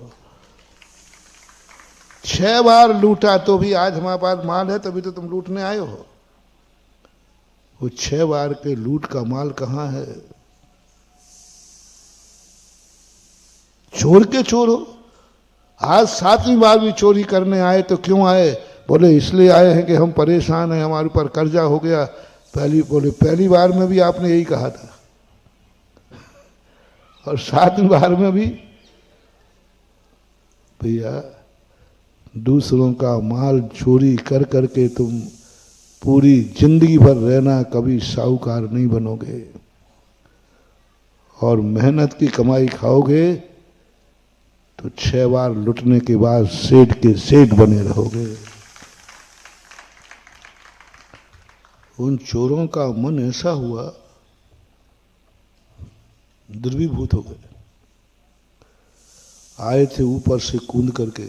6 बार लूटा तो भी आज हमारे पास माल है, तभी तो तुम लूटने आए हो। वो 6 बार के लूट का माल कहां है? चोर के चोर हो। आज 7वीं बार भी चोरी करने आए तो क्यों आए? बोले इसलिए आए हैं कि हम परेशान हैं, हमारे ऊपर कर्जा हो गया। पहली बार में भी आपने यही कहा था, और 7वीं बार में भी। भैया दूसरों का माल चोरी कर करके तुम पूरी जिंदगी भर रहना, कभी साहूकार नहीं बनोगे, और मेहनत की कमाई खाओगे तो 6 बार लुटने के बाद सेठ के सेठ बने रहोगे। उन चोरों का मन ऐसा हुआ, द्रवीभूत हो गए। आए थे ऊपर से कूद करके,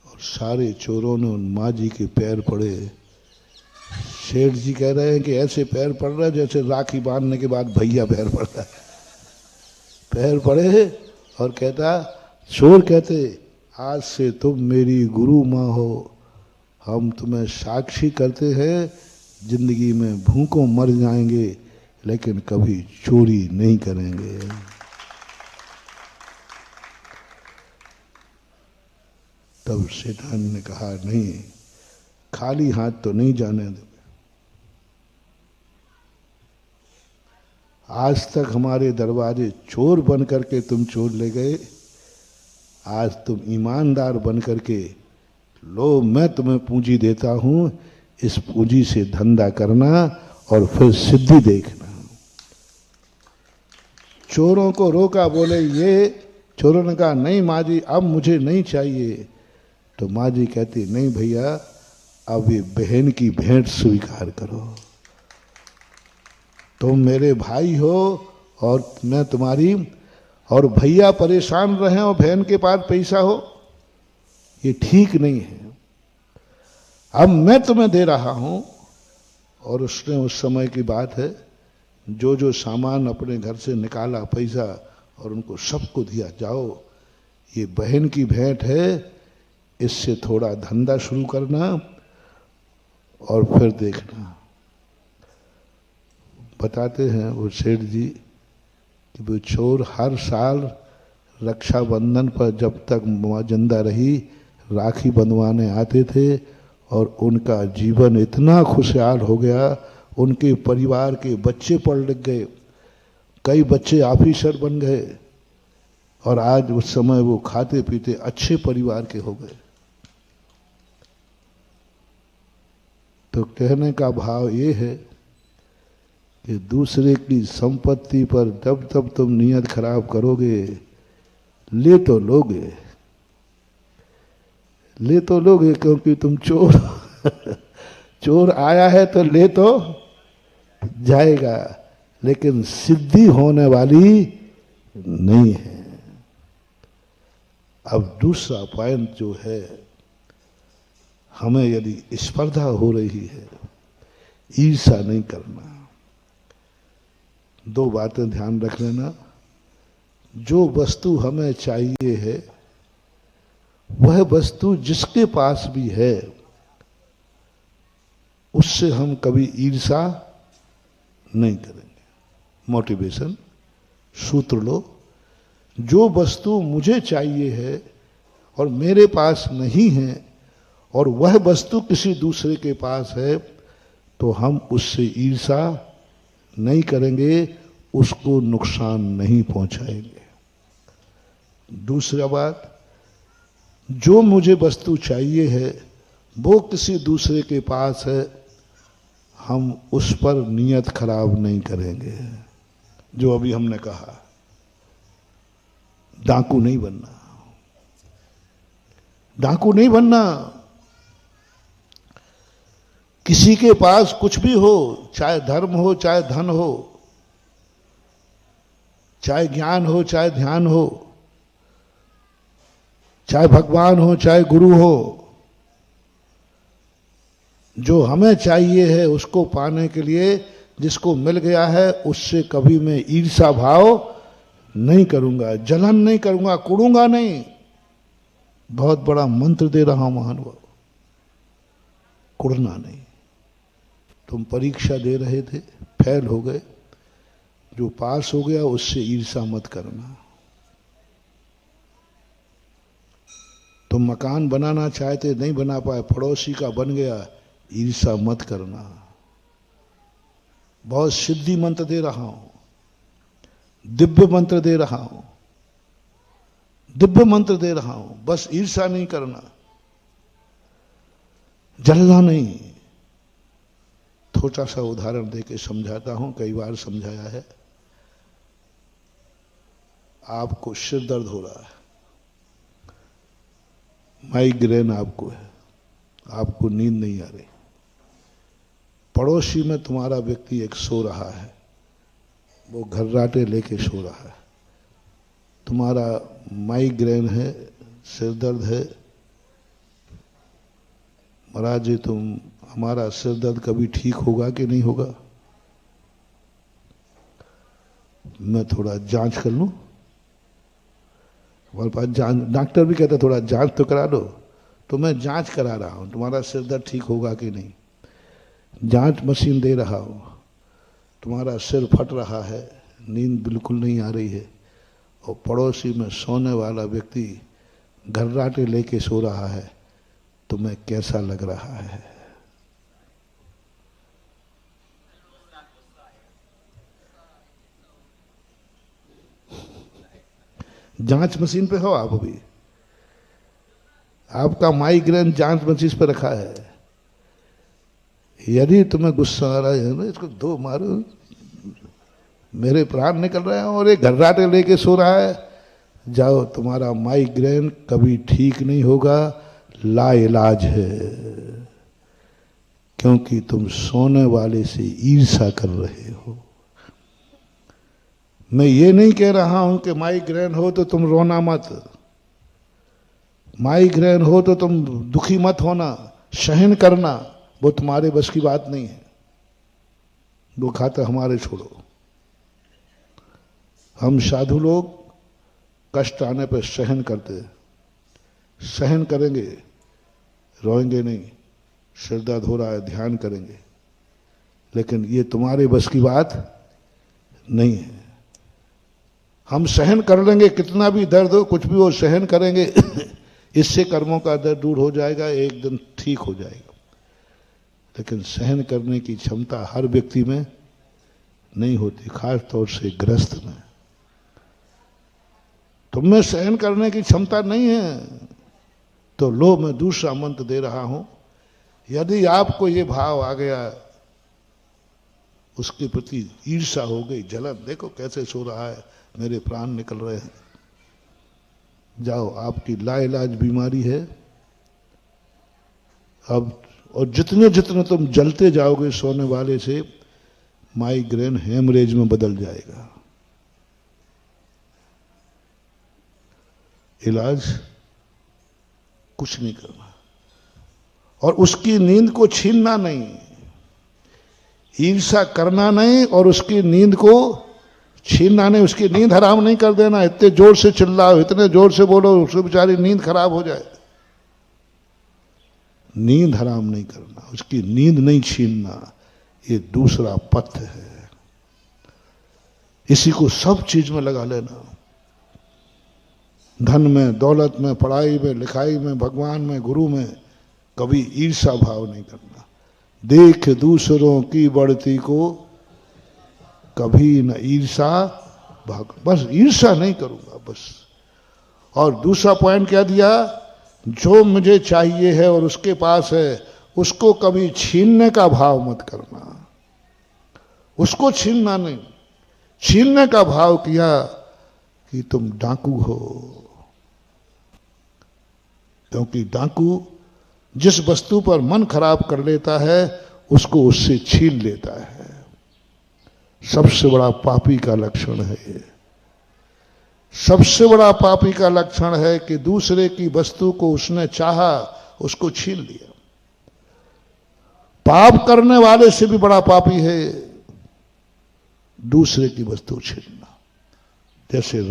और सारे चोरों ने उन माँ जी के पैर पड़े। सेठ जी कह रहे हैं कि ऐसे पैर पड़ रहा है जैसे राखी बांधने के बाद भैया पैर पड़ता है। पैर पड़े और कहता, चोर कहते आज से तुम मेरी गुरु माँ हो, हम तुम्हें साक्षी करते हैं जिंदगी में भूखों मर जाएंगे लेकिन कभी चोरी नहीं करेंगे। तब शैतान ने कहा नहीं, खाली हाथ तो नहीं जाने दोगे। आज तक हमारे दरवाजे चोर बन करके तुम चोर ले गए, आज तुम ईमानदार बन करके लो मैं तुम्हें पूंजी देता हूं, इस पूंजी से धंधा करना और फिर सिद्धि देखना। चोरों को रोका, बोले ये, चोरों ने कहा नहीं माँ जी अब मुझे नहीं चाहिए। तो माँ जी कहती नहीं भैया अब ये बहन की भेंट स्वीकार करो, तुम मेरे भाई हो और मैं तुम्हारी, और भैया परेशान रहे और बहन के पास पैसा हो, ये ठीक नहीं है। अब मैं तुम्हें दे रहा हूं। और उसने उस समय की बात है, जो जो सामान अपने घर से निकाला पैसा और उनको सबको दिया, जाओ ये बहन की भेंट है, इससे थोड़ा धंधा शुरू करना और फिर देखना। बताते हैं वो सेठ जी कि वो चोर हर साल रक्षाबंधन पर जब तक माँ जिंदा रही राखी बंधवाने आते थे, और उनका जीवन इतना खुशहाल हो गया, उनके परिवार के बच्चे पढ़ लिख गए, कई बच्चे ऑफिसर बन गए और आज उस समय वो खाते पीते अच्छे परिवार के हो गए। तो कहने का भाव ये है कि दूसरे की संपत्ति पर जब तब तुम नियत खराब करोगे, ले तो लोगे, ले तो लोगे, क्योंकि तुम चोर चोर आया है तो ले तो जाएगा, लेकिन सिद्धि होने वाली नहीं है। अब दूसरा पॉइंट जो है, हमें यदि स्पर्धा हो रही है, ईर्षा नहीं करना। दो बातें ध्यान रख लेना। जो वस्तु हमें चाहिए है, वह वस्तु जिसके पास भी है, उससे हम कभी ईर्षा नहीं करेंगे। मोटिवेशन सूत्र लो। जो वस्तु मुझे चाहिए है और मेरे पास नहीं है, और वह वस्तु किसी दूसरे के पास है, तो हम उससे ईर्षा नहीं करेंगे, उसको नुकसान नहीं पहुंचाएंगे। दूसरा बात, जो मुझे वस्तु चाहिए है वो किसी दूसरे के पास है, हम उस पर नियत खराब नहीं करेंगे। जो अभी हमने कहा, डाकू नहीं बनना, डाकू नहीं बनना। किसी के पास कुछ भी हो, चाहे धर्म हो, चाहे धन हो, चाहे ज्ञान हो, चाहे ध्यान हो, चाहे भगवान हो, चाहे गुरु हो, जो हमें चाहिए है उसको पाने के लिए जिसको मिल गया है, उससे कभी मैं ईर्षा भाव नहीं करूंगा, जलन नहीं करूंगा, कुड़ूंगा नहीं। बहुत बड़ा मंत्र दे रहा हूं महानुभाव, कुड़ना नहीं। तुम परीक्षा दे रहे थे, फेल हो गए, जो पास हो गया उससे ईर्षा मत करना। तुम मकान बनाना चाहते, नहीं बना पाए, पड़ोसी का बन गया, ईर्षा मत करना। बहुत सिद्धि मंत्र दे रहा हूं, दिव्य मंत्र दे रहा हूं, दिव्य मंत्र दे रहा हूं। बस ईर्षा नहीं करना, जलना नहीं। छोटा सा उदाहरण देके समझाता हूं, कई बार समझाया है। आपको सिर दर्द हो रहा है, माइग्रेन आपको है, आपको नींद नहीं आ रही, पड़ोसी में तुम्हारा व्यक्ति एक सो रहा है, वो घर्राटे लेके सो रहा है, तुम्हारा माइग्रेन है, सिर दर्द है। महाराज जी, हमारा सिर दर्द कभी ठीक होगा कि नहीं होगा? मैं थोड़ा जांच कर लूं? हमारे पास जांच, डॉक्टर भी कहता थोड़ा जांच तो करा दो, तो मैं जांच करा रहा हूं तुम्हारा सिर दर्द ठीक होगा कि नहीं। जांच मशीन दे रहा हूं, तुम्हारा सिर फट रहा है, नींद बिल्कुल नहीं आ रही है, और पड़ोसी में सोने वाला व्यक्ति घर्राटे लेके सो रहा है, तुम्हें कैसा लग रहा है? जांच मशीन पे हो आप अभी, आपका माइग्रेन जांच मशीन पे रखा है। यदि तुम्हें गुस्सा आ रहा है ना, इसको दो मारो, मेरे प्राण निकल रहे हैं और ये घर्राटे लेके सो रहा है, जाओ, तुम्हारा माइग्रेन कभी ठीक नहीं होगा, लाइलाज है, क्योंकि तुम सोने वाले से ईर्षा कर रहे हो। मैं ये नहीं कह रहा हूं कि माइग्रेन हो तो तुम रोना मत, माइग्रेन हो तो तुम दुखी मत होना, सहन करना, वो तुम्हारे बस की बात नहीं है। वो खाता हमारे छोड़ो। हम साधु लोग कष्ट आने पर सहन करते हैं, सहन करेंगे, रोएंगे नहीं। सिर दर्द हो रहा है, ध्यान करेंगे, लेकिन ये तुम्हारे बस की बात नहीं है। हम सहन कर लेंगे, कितना भी दर्द हो, कुछ भी हो, सहन करेंगे इससे कर्मों का दर्द दूर हो जाएगा, एक दिन ठीक हो जाएगा। लेकिन सहन करने की क्षमता हर व्यक्ति में नहीं होती, खास तौर से गृहस्थ में। तुम में सहन करने की क्षमता नहीं है तो लो, मैं दूसरा मंत्र दे रहा हूं। यदि आपको ये भाव आ गया, उसके प्रति ईर्ष्या हो गई, जलन, देखो कैसे सो रहा है, मेरे प्राण निकल रहे हैं, जाओ, आपकी लाइलाज बीमारी है अब। और जितने जितने तुम जलते जाओगे सोने वाले से, माइग्रेन हेमरेज में बदल जाएगा। इलाज कुछ नहीं करना, और उसकी नींद को छीनना नहीं, ईर्ष्या करना नहीं, और उसकी नींद को छीनना नहीं, उसकी नींद हराम नहीं कर देना। इतने जोर से चिल्लाओ, इतने जोर से बोलो, उसकी बेचारी नींद खराब हो जाए। नींद हराम नहीं करना, उसकी नींद नहीं छीनना, ये दूसरा पथ है। इसी को सब चीज में लगा लेना, धन में, दौलत में, पढ़ाई में, लिखाई में, भगवान में, गुरु में। कभी ईर्ष्या भाव नहीं करना। देख दूसरों की बढ़ती को कभी न ईर्ष्या भाग, बस ईर्ष्या नहीं करूंगा बस। और दूसरा पॉइंट क्या दिया, जो मुझे चाहिए है और उसके पास है, उसको कभी छीनने का भाव मत करना। उसको छीनना नहीं, छीनने का भाव किया कि तुम डाकू हो। क्योंकि डाकू जिस वस्तु पर मन खराब कर लेता है, उसको उससे छीन लेता है। सबसे बड़ा पापी का लक्षण है ये। सबसे बड़ा पापी का लक्षण है कि दूसरे की वस्तु को उसने चाहा, उसको छीन लिया। पाप करने वाले से भी बड़ा पापी है दूसरे की वस्तु छीनना। जैसे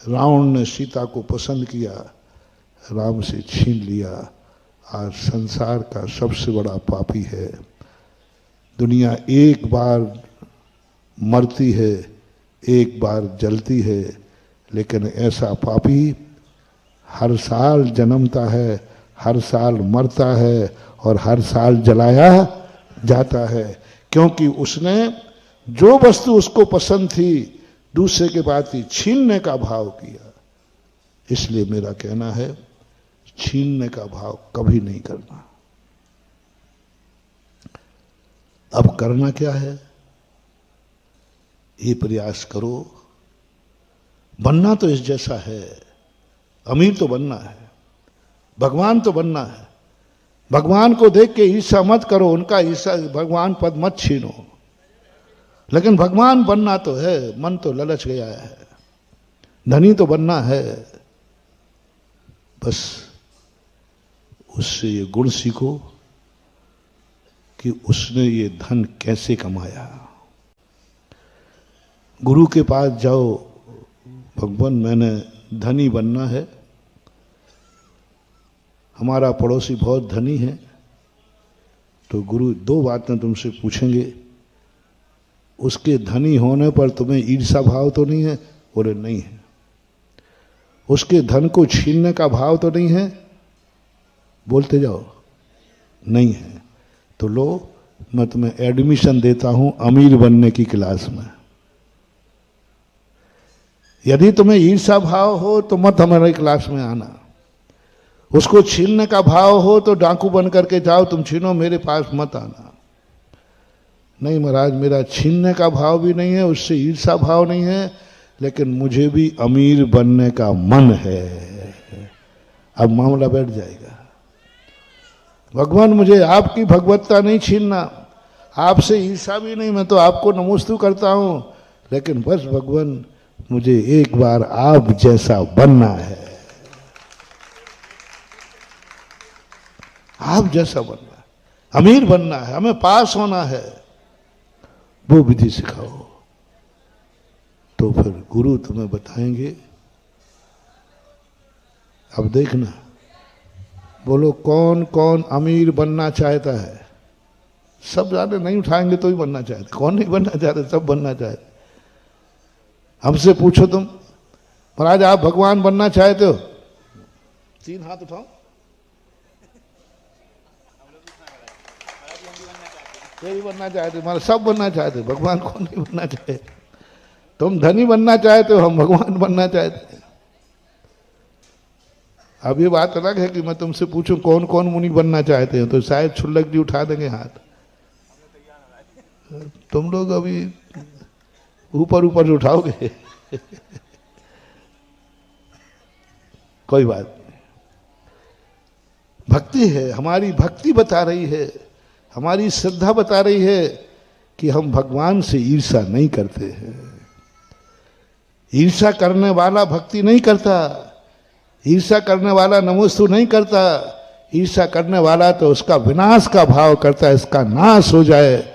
रावण ने सीता को पसंद किया, राम से छीन लिया। आज संसार का सबसे बड़ा पापी है। दुनिया एक बार मरती है, एक बार जलती है, लेकिन ऐसा पापी हर साल जन्मता है, हर साल मरता है और हर साल जलाया जाता है। क्योंकि उसने जो वस्तु उसको पसंद थी, दूसरे के बाद ही छीनने का भाव किया। इसलिए मेरा कहना है, छीनने का भाव कभी नहीं करना। अब करना क्या है, ये प्रयास करो। बनना तो इस जैसा है, अमीर तो बनना है, भगवान तो बनना है। भगवान को देख के ईर्ष्या मत करो, उनका ईर्ष्या, भगवान पद मत छीनो। लेकिन भगवान बनना तो है, मन तो ललच गया है, धनी तो बनना है। बस उससे ये गुण सीखो कि उसने ये धन कैसे कमाया। गुरु के पास जाओ, भगवान मैंने धनी बनना है, हमारा पड़ोसी बहुत धनी है, तो गुरु दो बातें तुमसे पूछेंगे। उसके धनी होने पर तुम्हें ईर्ष्या भाव तो नहीं है? बोले नहीं है। उसके धन को छीनने का भाव तो नहीं है? बोलते जाओ नहीं है। तो लो, मैं तुम्हें एडमिशन देता हूं अमीर बनने की क्लास में। यदि तुम्हें ईर्ष्या भाव हो तो मत हमारी क्लास में आना। उसको छीनने का भाव हो तो डाकू बन करके जाओ, तुम छीनो, मेरे पास मत आना। नहीं महाराज, मेरा छीनने का भाव भी नहीं है, उससे ईर्ष्या भाव नहीं है, लेकिन मुझे भी अमीर बनने का मन है। अब मामला बैठ जाएगा। भगवान, मुझे आपकी भगवत्ता नहीं छीनना, आपसे ईर्ष्या भी नहीं, मैं तो आपको नमोस्तु करता हूं, लेकिन बस भगवान मुझे एक बार आप जैसा बनना है। आप जैसा बनना है, अमीर बनना है, हमें पास होना है, वो विधि सिखाओ। तो फिर गुरु तुम्हें बताएंगे। अब देखना, बोलो कौन कौन अमीर बनना चाहता है? सब जाने नहीं उठाएंगे तो ही बनना चाहते। कौन नहीं बनना चाहते? सब बनना चाहते। हमसे पूछो तुम, महाराज आप भगवान बनना चाहते हो? 3 हाथ उठाओ। तेरी बनना चाहते, हमारे सब बनना चाहते, भगवान को नहीं बनना चाहते। तुम धनी बनना चाहते हो, हम भगवान बनना चाहते हैं। अब ये बात अलग है कि मैं तुमसे पूछूं कौन कौन मुनि बनना चाहते हो, तो शायद छुल्लक जी उठा देंगे हाथ। तुम लोग अभी ऊपर ऊपर उठाओगे। कोई बात नहीं, भक्ति है, हमारी भक्ति बता रही है, हमारी श्रद्धा बता रही है कि हम भगवान से ईर्ष्या नहीं करते हैं। ईर्ष्या करने वाला भक्ति नहीं करता, ईर्ष्या करने वाला नमोस्तु नहीं करता। ईर्ष्या करने वाला तो उसका विनाश का भाव करता है, इसका नाश हो जाए,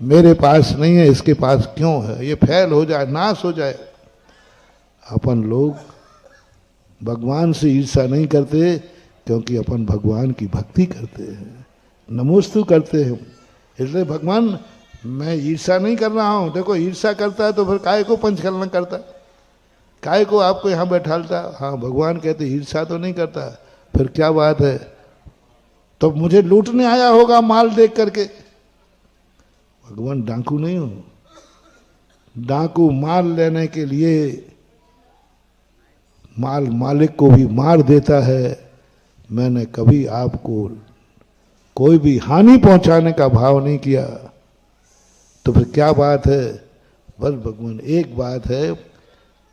मेरे पास नहीं है इसके पास क्यों है, ये फैल हो जाए, नाश हो जाए। अपन लोग भगवान से ईर्ष्या नहीं करते क्योंकि अपन भगवान की भक्ति करते हैं, नमोस्तु करते हैं। इसलिए भगवान मैं ईर्ष्या नहीं कर रहा हूं। देखो ईर्ष्या करता है तो फिर काय को पंचकलन करता, काय को आपको यहाँ बैठालता। हाँ भगवान कहते ईर्ष्या तो नहीं करता, फिर क्या बात है, तो मुझे लूटने आया होगा माल देख करके। भगवान डाकू नहीं हो, डाकू माल लेने के लिए माल मालिक को भी मार देता है। मैंने कभी आपको कोई भी हानि पहुंचाने का भाव नहीं किया, तो फिर क्या बात है। बस भगवान एक बात है,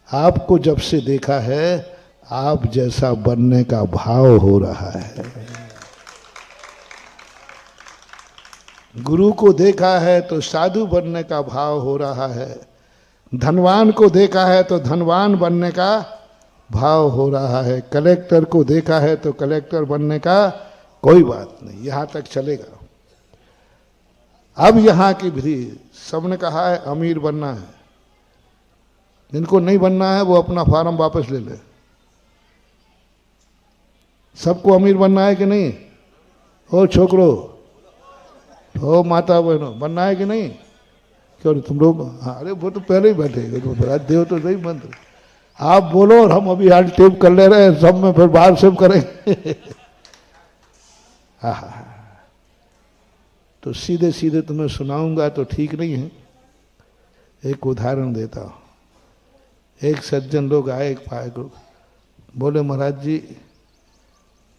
आपको जब से देखा है आप जैसा बनने का भाव हो रहा है। गुरु को देखा है तो साधु बनने का भाव हो रहा है, धनवान को देखा है तो धनवान बनने का भाव हो रहा है, कलेक्टर को देखा है तो कलेक्टर बनने का, कोई बात नहीं, यहां तक चलेगा। अब यहां की विधि, सबने कहा है अमीर बनना है, जिनको नहीं बनना है वो अपना फॉर्म वापस ले ले। सबको अमीर बनना है कि नहीं? ओ छोकरो, ओ माता बहनों, बनना है कि नहीं? क्यों तुम लोग? हाँ, अरे वो तो पहले ही बैठेगा, तो बरात देव तो नहीं बंद। आप बोलो और हम अभी हाल टेप कर ले रहे हैं, सब में फिर बाहर सब करेंगे। हाँ, तो सीधे सीधे तुम्हें सुनाऊंगा तो ठीक नहीं है। एक उदाहरण देता हूं। एक सज्जन लोग आए एक पाए को, बोले महाराज जी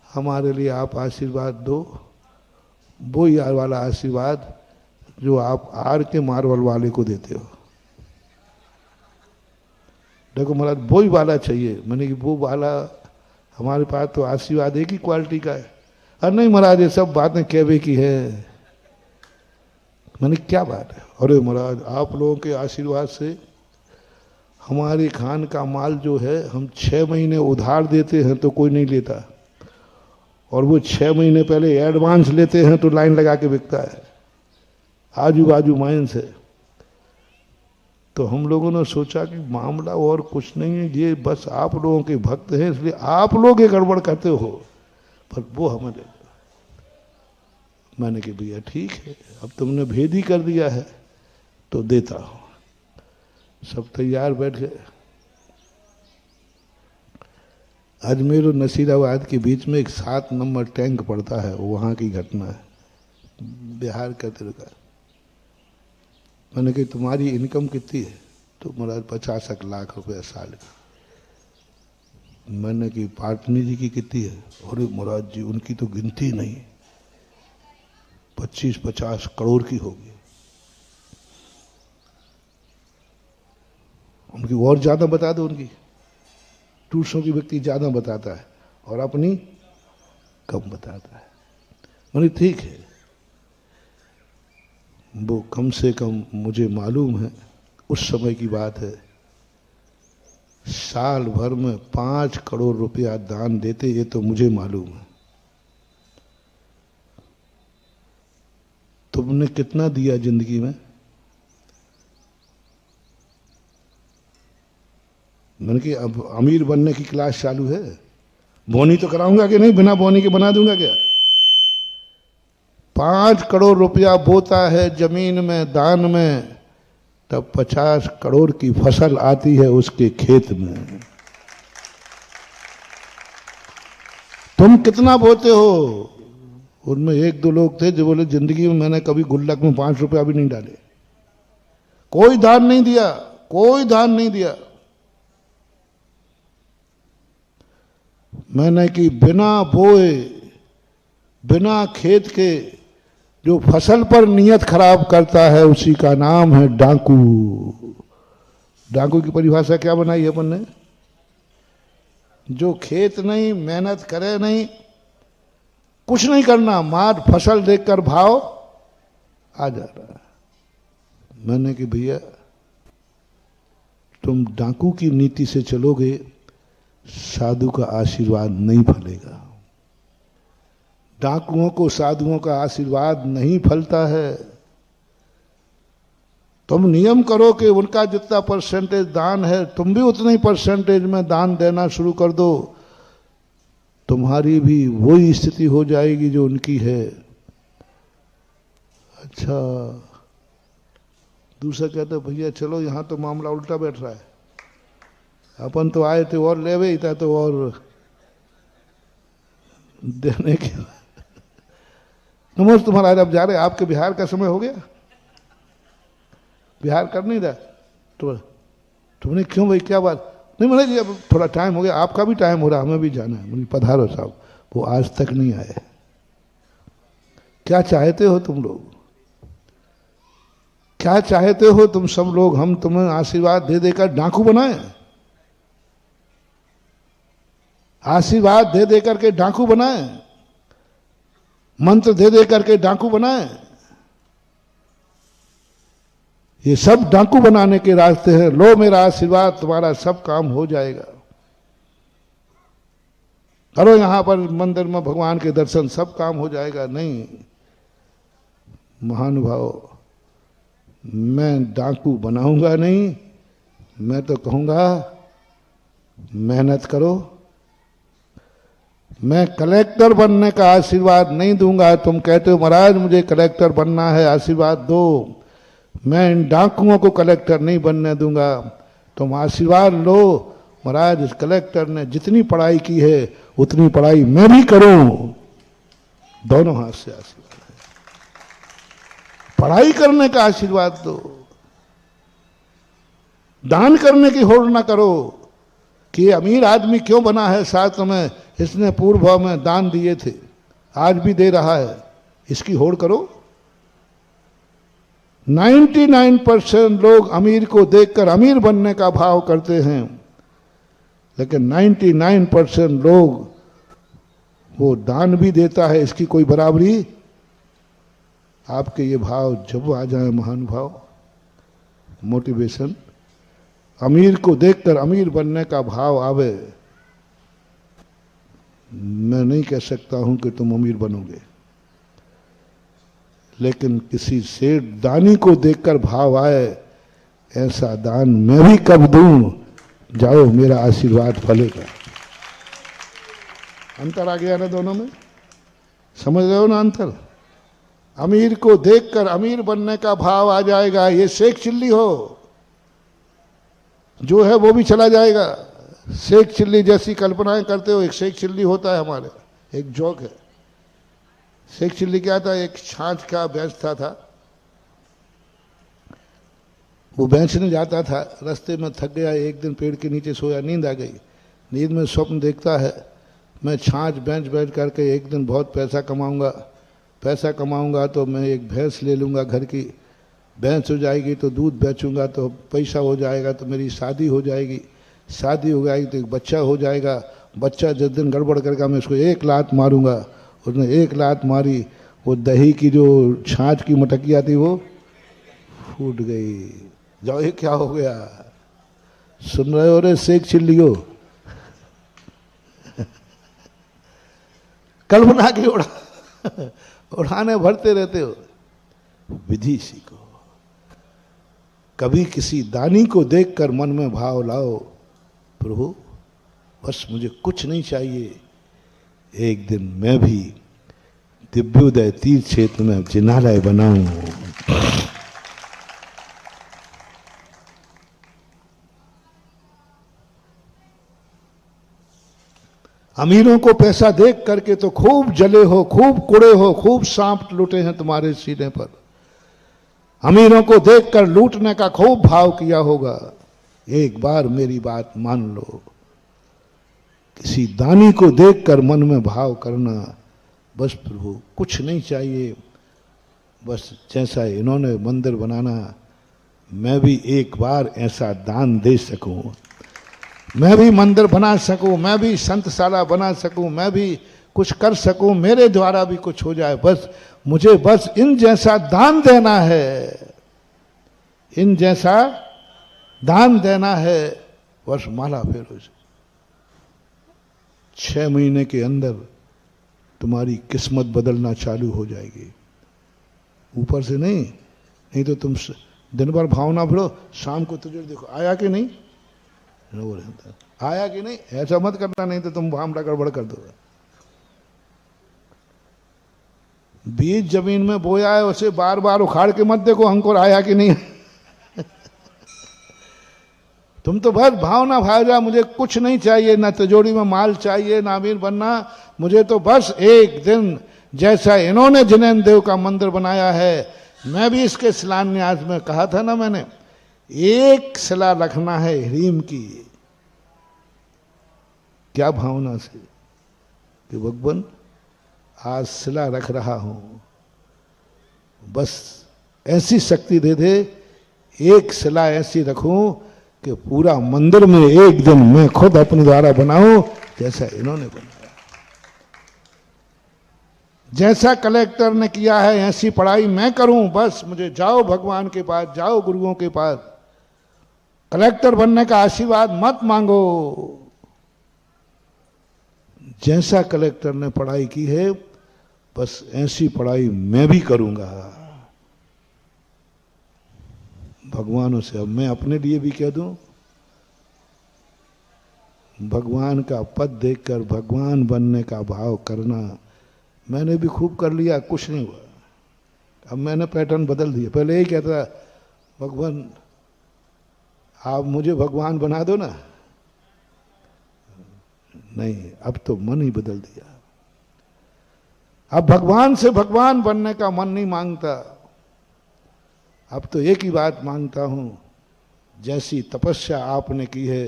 हमारे लिए आप आशीर्वाद दो, वो यार वाला आशीर्वाद जो आप आर के मार्बल वाले को देते हो। देखो महाराज वो ही वाला चाहिए। मैंने कि वो वाला हमारे पास तो आशीर्वाद एक ही क्वालिटी का है। अरे नहीं महाराज ये सब बातें कहवे की है। मैंने क्या बात है? अरे महाराज आप लोगों के आशीर्वाद से हमारे खान का माल जो है हम 6 महीने उधार देते हैं तो कोई नहीं लेता, और वो 6 महीने पहले एडवांस लेते हैं तो लाइन लगा के बिकता है, आजू बाजू माइंस है। तो हम लोगों ने सोचा कि मामला और कुछ नहीं है, ये बस आप लोगों के भक्त हैं इसलिए आप लोग ये गड़बड़ करते हो, पर वो हमें दे। मैंने कि भैया ठीक है, अब तुमने भेद ही कर दिया है तो देता हूं। सब तैयार बैठ गए। अजमेर और नसीराबाद के बीच में एक 7 नंबर टैंक पड़ता है, वहां की घटना है, बिहार का तिरका। मैंने कहा तुम्हारी इनकम कितनी है? तो महाराज 50 लाख रुपया साल का। मैंने की पाटनी जी की कितनी है? अरे महाराज जी उनकी तो गिनती नहीं, 25-50 करोड़ की होगी। उनकी और ज्यादा बता दो, उनकी 200 की व्यक्ति ज्यादा बताता है और अपनी कम बताता है। मैंने ठीक है, वो कम से कम मुझे मालूम है उस समय की बात है, साल भर में 5 करोड़ रुपया दान देते, ये तो मुझे मालूम है। तुमने कितना दिया जिंदगी में? मैंने कि अब अमीर बनने की क्लास चालू है, बोनी तो कराऊंगा कि नहीं, बिना बोनी के बना दूंगा क्या? 5 करोड़ रुपया बोता है जमीन में दान में, तब 50 करोड़ की फसल आती है उसके खेत में। तुम कितना बोते हो उनमें एक दो लोग थे जो बोले जिंदगी में मैंने कभी गुल्लक में 5 रुपया भी नहीं डाले, कोई दान नहीं दिया, कोई दान नहीं दिया। मैंने कि बिना बोए बिना खेत के जो फसल पर नियत खराब करता है उसी का नाम है डाकू। डाकू की परिभाषा क्या बनाई है अपन ने? जो खेत नहीं, मेहनत करे नहीं, कुछ नहीं करना, मार फसल देखकर भाव आ जा रहा है। मैंने कि भैया तुम डाकू की नीति से चलोगे, साधु का आशीर्वाद नहीं फलेगा। डाकुओं को साधुओं का आशीर्वाद नहीं फलता है। तुम नियम करो कि उनका जितना परसेंटेज दान है तुम भी उतने ही परसेंटेज में दान देना शुरू कर दो, तुम्हारी भी वही स्थिति हो जाएगी जो उनकी है। अच्छा, दूसरा कहता भैया चलो यहां तो मामला उल्टा बैठ रहा है, अपन तो आए थे और लेवे ही था तो और देने के। नमस्ते महाराज, अब जा रहे, आपके बिहार का समय हो गया, बिहार कर नहीं रहा तो तुमने क्यों भाई, क्या बात? नहीं महाराज जी अब थोड़ा टाइम हो गया, आपका भी टाइम हो रहा, हमें भी जाना है। मुझे पधारो साहब, वो आज तक नहीं आए। क्या चाहते हो तुम लोग, क्या चाहते हो तुम सब लोग? हम तुम्हें आशीर्वाद दे देकर डाकू बनाए? आशीर्वाद दे दे करके डाकू बनाए? मंत्र दे दे करके डाकू बनाए? ये सब डाकू बनाने के रास्ते हैं। लो मेरा आशीर्वाद, तुम्हारा सब काम हो जाएगा। करो यहां पर मंदिर में भगवान के दर्शन, सब काम हो जाएगा। नहीं महानुभाव, मैं डाकू बनाऊंगा नहीं। मैं तो कहूंगा मेहनत करो। मैं कलेक्टर बनने का आशीर्वाद नहीं दूंगा। तुम कहते हो महाराज मुझे कलेक्टर बनना है, आशीर्वाद दो। मैं इन डाकुओं को कलेक्टर नहीं बनने दूंगा। तुम आशीर्वाद लो, महाराज इस कलेक्टर ने जितनी पढ़ाई की है उतनी पढ़ाई मैं भी करूं। दोनों हाथ से आशीर्वाद है। पढ़ाई करने का आशीर्वाद दो, दान करने की होड़ ना करो कि अमीर आदमी क्यों बना है, साथ में इसने पूर्व भाव में दान दिए थे, आज भी दे रहा है, इसकी होड़ करो। 99% लोग अमीर को देखकर अमीर बनने का भाव करते हैं, लेकिन 99% लोग वो दान भी देता है, इसकी कोई बराबरी। आपके ये भाव जब आ जाए महानुभाव, मोटिवेशन, अमीर को देखकर अमीर बनने का भाव आवे, मैं नहीं कह सकता हूं कि तुम अमीर बनोगे, लेकिन किसी सेठ दानी को देखकर भाव आए ऐसा दान मैं भी कब दूं, जाओ मेरा आशीर्वाद फलेगा। अंतर आ गया ना दोनों में? समझ रहे हो ना अंतर? अमीर को देखकर अमीर बनने का भाव आ जाएगा। ये शेख चिल्ली हो जो है वो भी चला जाएगा। शेख चिल्ली जैसी कल्पनाएं करते हो, एक शेख चिल्ली होता है हमारे, एक जोक है। शेख चिल्ली क्या था, एक छाछ का बेचता था। वो बेचने जाता था, रास्ते में थक गया, एक दिन पेड़ के नीचे सोया, नींद आ गई। नींद में स्वप्न देखता है, मैं छाछ बेच करके एक दिन बहुत पैसा कमाऊंगा। पैसा कमाऊंगा तो मैं एक भैंस ले लूंगा, घर की भैंस हो जाएगी तो दूध बेचूंगा तो पैसा हो जाएगा, तो मेरी शादी हो जाएगी, शादी हो जाएगी तो एक बच्चा हो जाएगा। बच्चा जिस दिन गड़बड़ करेगा मैं उसको एक लात मारूंगा। उसने एक लात मारी, वो दही की जो छाछ की मटकिया थी वो फूट गई। जाओ ये क्या हो गया? सुन रहे हो रे शेख चिल्लियो? कल्पना की उड़ाने भरते रहते हो। विधि सीखो। कभी किसी दानी को देखकर मन में भाव लाओ, प्रभु बस मुझे कुछ नहीं चाहिए, एक दिन मैं भी दिव्योदय तीर्थ क्षेत्र में जिनालय बनाऊं। अमीरों को पैसा देख करके तो खूब जले हो, खूब कुड़े हो, खूब सांप लुटे हैं तुम्हारे सीने पर। अमीरों को देखकर लूटने का खूब भाव किया होगा। एक बार मेरी बात मान लो, किसी दानी को देखकर मन में भाव करना, बस प्रभु कुछ नहीं चाहिए, बस जैसा इन्होंने मंदिर बनाना मैं भी एक बार ऐसा दान दे सकूं, मैं भी मंदिर बना सकूं, मैं भी संतशाला बना सकूं, मैं भी कुछ कर सकूं, मेरे द्वारा भी कुछ हो जाए, बस मुझे बस इन जैसा दान देना है, इन जैसा दान देना है, बस माला फेरो। 6 महीने के अंदर तुम्हारी किस्मत बदलना चालू हो जाएगी, ऊपर से नहीं। नहीं तो तुम दिन भर भावना भरो, शाम को तुझे देखो आया कि नहीं, आया कि नहीं, ऐसा मत करना, नहीं तो तुम भावना गड़बड़ कर दोगे। बीज जमीन में बोया है, उसे बार बार उखाड़ के मत देखो अंकुर आया कि नहीं। तुम तो बस भावना भाव जा, मुझे कुछ नहीं चाहिए, ना तिजोरी में माल चाहिए, ना अमीर बनना, मुझे तो बस एक दिन जैसा इन्होंने जिनेन्द्र देव का मंदिर बनाया है, मैं भी इसके शिलान्यास में कहा था ना मैंने, एक शिला रखना है हीम की। क्या भावना से कि भगवान आज शिला रख रहा हूं, बस ऐसी शक्ति दे दे, एक शिला ऐसी रखूं कि पूरा मंदिर में एक दिन मैं खुद अपने द्वारा बनाऊं जैसा इन्होंने बनाया। जैसा कलेक्टर ने किया है ऐसी पढ़ाई मैं करूं, बस मुझे जाओ भगवान के पास, जाओ गुरुओं के पास, कलेक्टर बनने का आशीर्वाद मत मांगो। जैसा कलेक्टर ने पढ़ाई की है बस ऐसी पढ़ाई मैं भी करूंगा। भगवानों से अब मैं अपने लिए भी कह दूं, भगवान का पद देखकर भगवान बनने का भाव करना मैंने भी खूब कर लिया, कुछ नहीं हुआ। अब मैंने पैटर्न बदल दिया, पहले यही कहता भगवान आप मुझे भगवान बना दो ना, नहीं अब तो मन ही बदल दिया। अब भगवान से भगवान बनने का मन नहीं मांगता, अब तो एक ही बात मांगता हूं, जैसी तपस्या आपने की है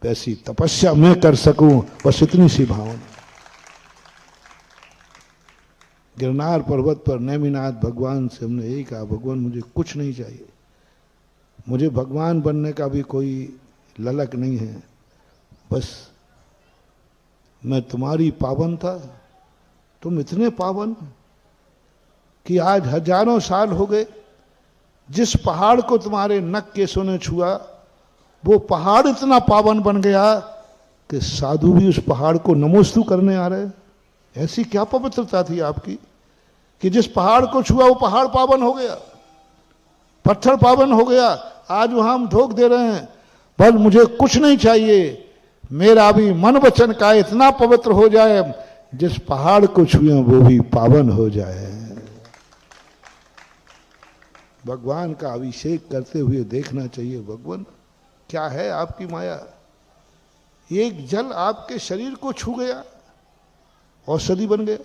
वैसी तपस्या मैं कर सकूं, बस इतनी सी भावना। गिरनार पर्वत पर नेमिनाथ भगवान से हमने यही कहा, भगवान मुझे कुछ नहीं चाहिए, मुझे भगवान बनने का भी कोई ललक नहीं है, बस मैं तुम्हारी पावन था, तुम इतने पावन कि आज हजारों साल हो गए, जिस पहाड़ को तुम्हारे नख केशों ने छुआ वो पहाड़ इतना पावन बन गया कि साधु भी उस पहाड़ को नमोस्तु करने आ रहे। ऐसी क्या पवित्रता थी आपकी कि जिस पहाड़ को छुआ वो पहाड़ पावन हो गया, पत्थर पावन हो गया। आज वहां हम धोख दे रहे हैं, बस मुझे कुछ नहीं चाहिए, मेरा भी मन वचन का इतना पवित्र हो जाए, जिस पहाड़ को छुए वो भी पावन हो जाए। भगवान का अभिषेक करते हुए देखना चाहिए, भगवान क्या है आपकी माया। एक जल आपके शरीर को छू गया, औषधि बन गया।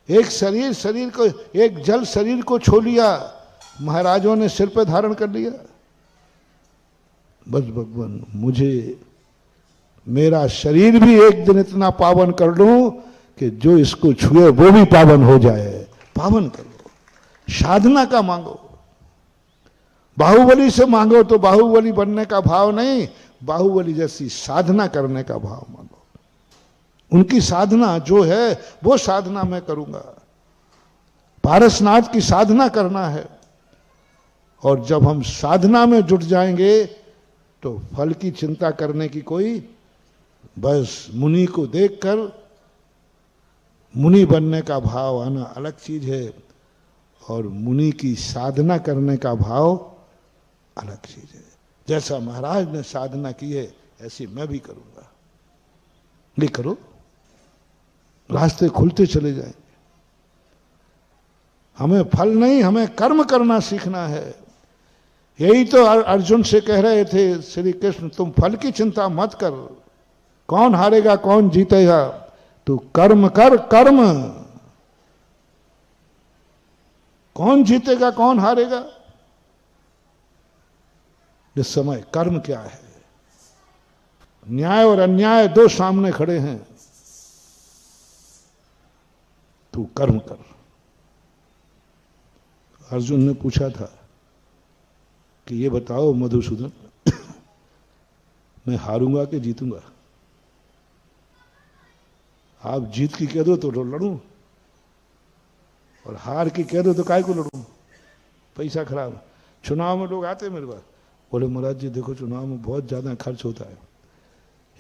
एक शरीर को, एक जल शरीर को छू लिया, महाराजों ने सिर पे धारण कर लिया। बस भगवान मुझे मेरा शरीर भी एक दिन इतना पावन कर लूं कि जो इसको छुए वो भी पावन हो जाए। पावन करो, साधना का मांगो। बाहुबली से मांगो तो बाहुबली बनने का भाव नहीं, बाहुबली जैसी साधना करने का भाव मांगो। उनकी साधना जो है वो साधना मैं करूंगा। पारसनाथ की साधना करना है, और जब हम साधना में जुट जाएंगे तो फल की चिंता करने की कोई, बस मुनि को देखकर मुनि बनने का भाव आना अलग चीज है, और मुनि की साधना करने का भाव अलग चीज है। जैसा महाराज ने साधना की है ऐसी मैं भी करूंगा। नहीं करो, रास्ते खुलते चले जाएंगे। हमें फल नहीं, हमें कर्म करना सीखना है। यही तो अर्जुन से कह रहे थे श्री कृष्ण, तुम फल की चिंता मत कर, कौन हारेगा कौन जीतेगा? तू कर्म कर, कर्म। कौन जीतेगा कौन हारेगा? इस समय कर्म क्या है? न्याय और अन्याय दो सामने खड़े हैं। तू कर्म कर। अर्जुन ने पूछा था कि ये बताओ मधुसूदन, मैं हारूंगा कि जीतूंगा? आप जीत की कह दो तो लड़ूं, और हार की कह दो तो काय को लड़ूं? पैसा खराब। चुनाव में लोग आते मेरे पास, बोले महाराज जी देखो चुनाव में बहुत ज्यादा खर्च होता है।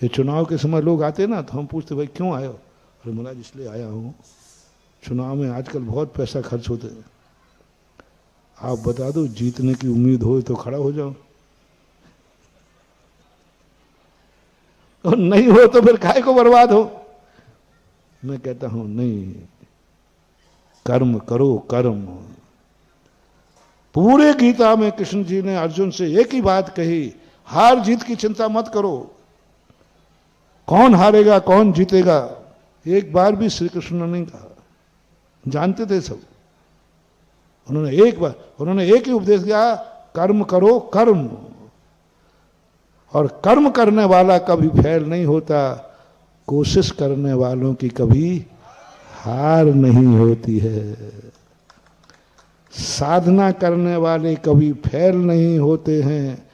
ये चुनाव के समय लोग आते ना तो हम पूछते भाई क्यों आए हो? अरे महाराज इसलिए आया हूं, चुनाव में आजकल बहुत पैसा खर्च होते हैं, आप बता दो जीतने की उम्मीद हो तो खड़ा हो जाओ, और नहीं हो तो फिर काहे को बर्बाद हो? मैं कहता हूं नहीं, कर्म करो कर्म। पूरे गीता में कृष्ण जी ने अर्जुन से एक ही बात कही, हार जीत की चिंता मत करो। कौन हारेगा कौन जीतेगा एक बार भी श्री कृष्ण ने नहीं कहा, जानते थे सब। उन्होंने एक ही उपदेश किया, कर्म करो कर्म। और कर्म करने वाला कभी फेल नहीं होता, कोशिश करने वालों की कभी हार नहीं होती है। साधना करने वाले कभी फेल नहीं होते हैं,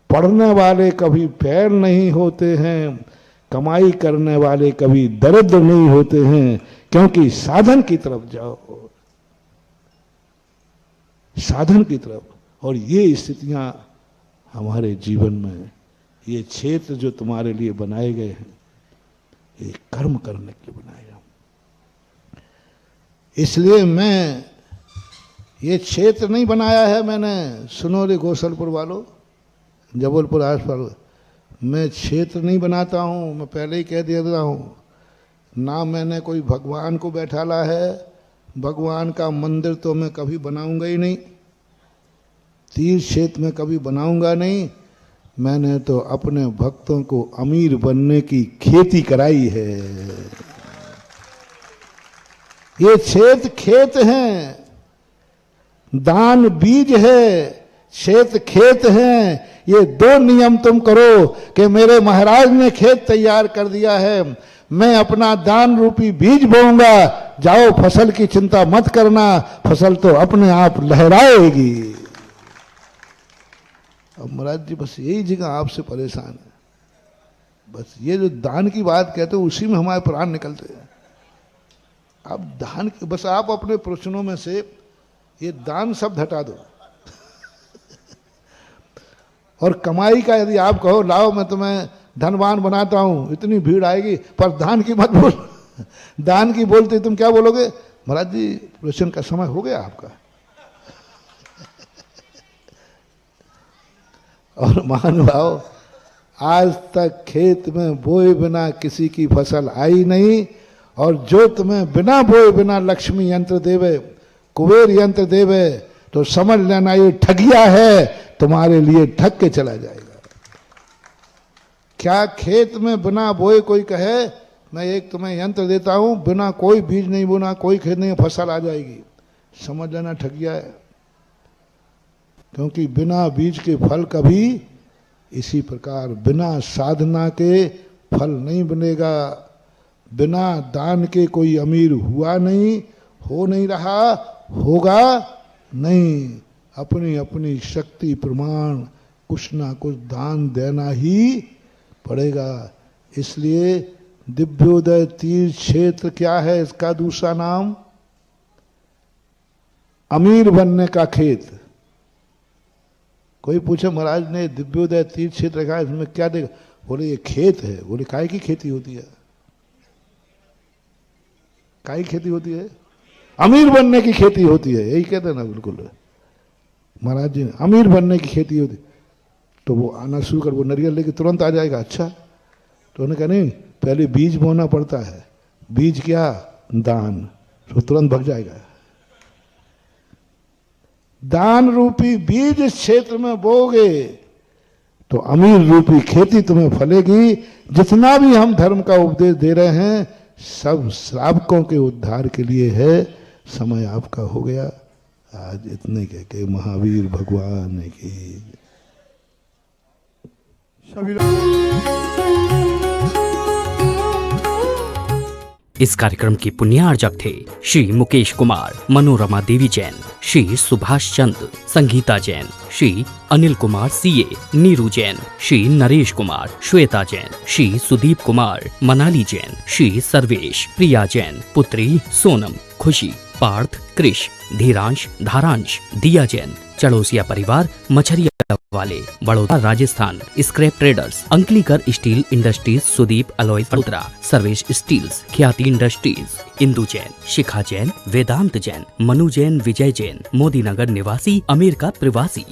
पढ़ने वाले कभी फेल नहीं होते हैं, कमाई करने वाले कभी दरिद्र नहीं होते हैं, क्योंकि साधन की तरफ जाओ, साधन की तरफ। और ये स्थितियां हमारे जीवन में, ये क्षेत्र जो तुम्हारे लिए बनाए गए हैं, ये कर्म करने के लिए बनाए गए। इसलिए मैं ये क्षेत्र नहीं बनाया है मैंने, सुनो रे गोसलपुर वालों, जबलपुर आस पास, मैं क्षेत्र नहीं बनाता हूँ। मैं पहले ही कह देता हूँ, ना मैंने कोई भगवान को बैठाला है, भगवान का मंदिर तो मैं कभी बनाऊंगा ही नहीं, तीर्थ क्षेत्र में कभी बनाऊंगा नहीं। मैंने तो अपने भक्तों को अमीर बनने की खेती कराई है। ये क्षेत्र खेत हैं, दान बीज है, क्षेत्र खेत हैं। ये दो नियम तुम करो कि मेरे महाराज ने खेत तैयार कर दिया है, मैं अपना दान रूपी बीज बोऊंगा, जाओ फसल की चिंता मत करना, फसल तो अपने आप लहराएगी। अब महाराज जी बस यही जगह आपसे परेशान है, बस ये जो दान की बात कहते हो उसी में हमारे प्राण निकलते हैं। आप दान बस आप अपने प्रश्नों में से ये दान शब्द हटा दो, और कमाई का यदि आप कहो लाओ मैं तुम्हें धनवान बनाता हूं, इतनी भीड़ आएगी, पर दान की मत बोल। दान की बोलते तुम क्या बोलोगे? महाराज जी प्रश्न का समय हो गया आपका। और महानुभाव, आज तक खेत में बोए बिना किसी की फसल आई नहीं, और जो तुम्हें बिना बोए बिना लक्ष्मी यंत्र देवे, कुबेर यंत्र देवे, तो समझ लेना ये ठगिया है, तुम्हारे लिए ठग के चला जाएगा। क्या खेत में बिना बोए कोई कहे मैं एक तुम्हें यंत्र देता हूं, बिना कोई बीज नहीं बोना, कोई खेत नहीं, फसल आ जाएगी, समझ लेना ठगिया है। क्योंकि बिना बीज के फल कभी, इसी प्रकार बिना साधना के फल नहीं बनेगा, बिना दान के कोई अमीर हुआ नहीं, हो नहीं रहा, होगा नहीं। अपनी अपनी शक्ति प्रमाण कुछ ना कुछ दान देना ही पड़ेगा। इसलिए दिव्योदय तीर्थ क्षेत्र क्या है इसका दूसरा नाम? अमीर बनने का खेत। कोई पूछे महाराज ने दिव्योदय तीर्थ क्षेत्र रखा है, इसमें क्या देगा? बोले ये खेत है। बोले काय की खेती होती है? काय की खेती होती है? अमीर बनने की खेती होती है, यही कहते हैं ना। बिल्कुल महाराज जी अमीर बनने की खेती होती, तो वो आना शुरू कर, वो नारियल लेके तुरंत आ जाएगा। अच्छा, तो उन्होंने कहा नहीं, पहले बीज बोना पड़ता है। बीज क्या? दान, तो तुरंत भग जाएगा। दान रूपी बीज इस क्षेत्र में बोगे तो अमीर रूपी खेती तुम्हें फलेगी। जितना भी हम धर्म का उपदेश दे रहे हैं सब श्रावकों के उद्धार के लिए है। समय आपका हो गया। आज इतने कह के महावीर भगवान की इस कार्यक्रम के पुण्यार्जक थे श्री मुकेश कुमार, मनोरमा देवी जैन, श्री सुभाष चंद, संगीता जैन, श्री अनिल कुमार सीए, नीरू जैन, श्री नरेश कुमार, श्वेता जैन, श्री सुदीप कुमार, मनाली जैन, श्री सर्वेश, प्रिया जैन, पुत्री सोनम, खुशी, पार्थ, कृष, धीरांश, धारांश, दिया जैन, चड़ोसिया परिवार, मछरिया वाले, Baroda Rajasthan, scrap traders, Ankalikar steel industries, Sudeep alloys Badodara, Sarvesh steels, Khyati industries, Indu Jain, Shikha Jain, Vedant Jain, Manu Jain, Vijay Jain, Modi Nagar निवासी, अमेरिका प्रवासी।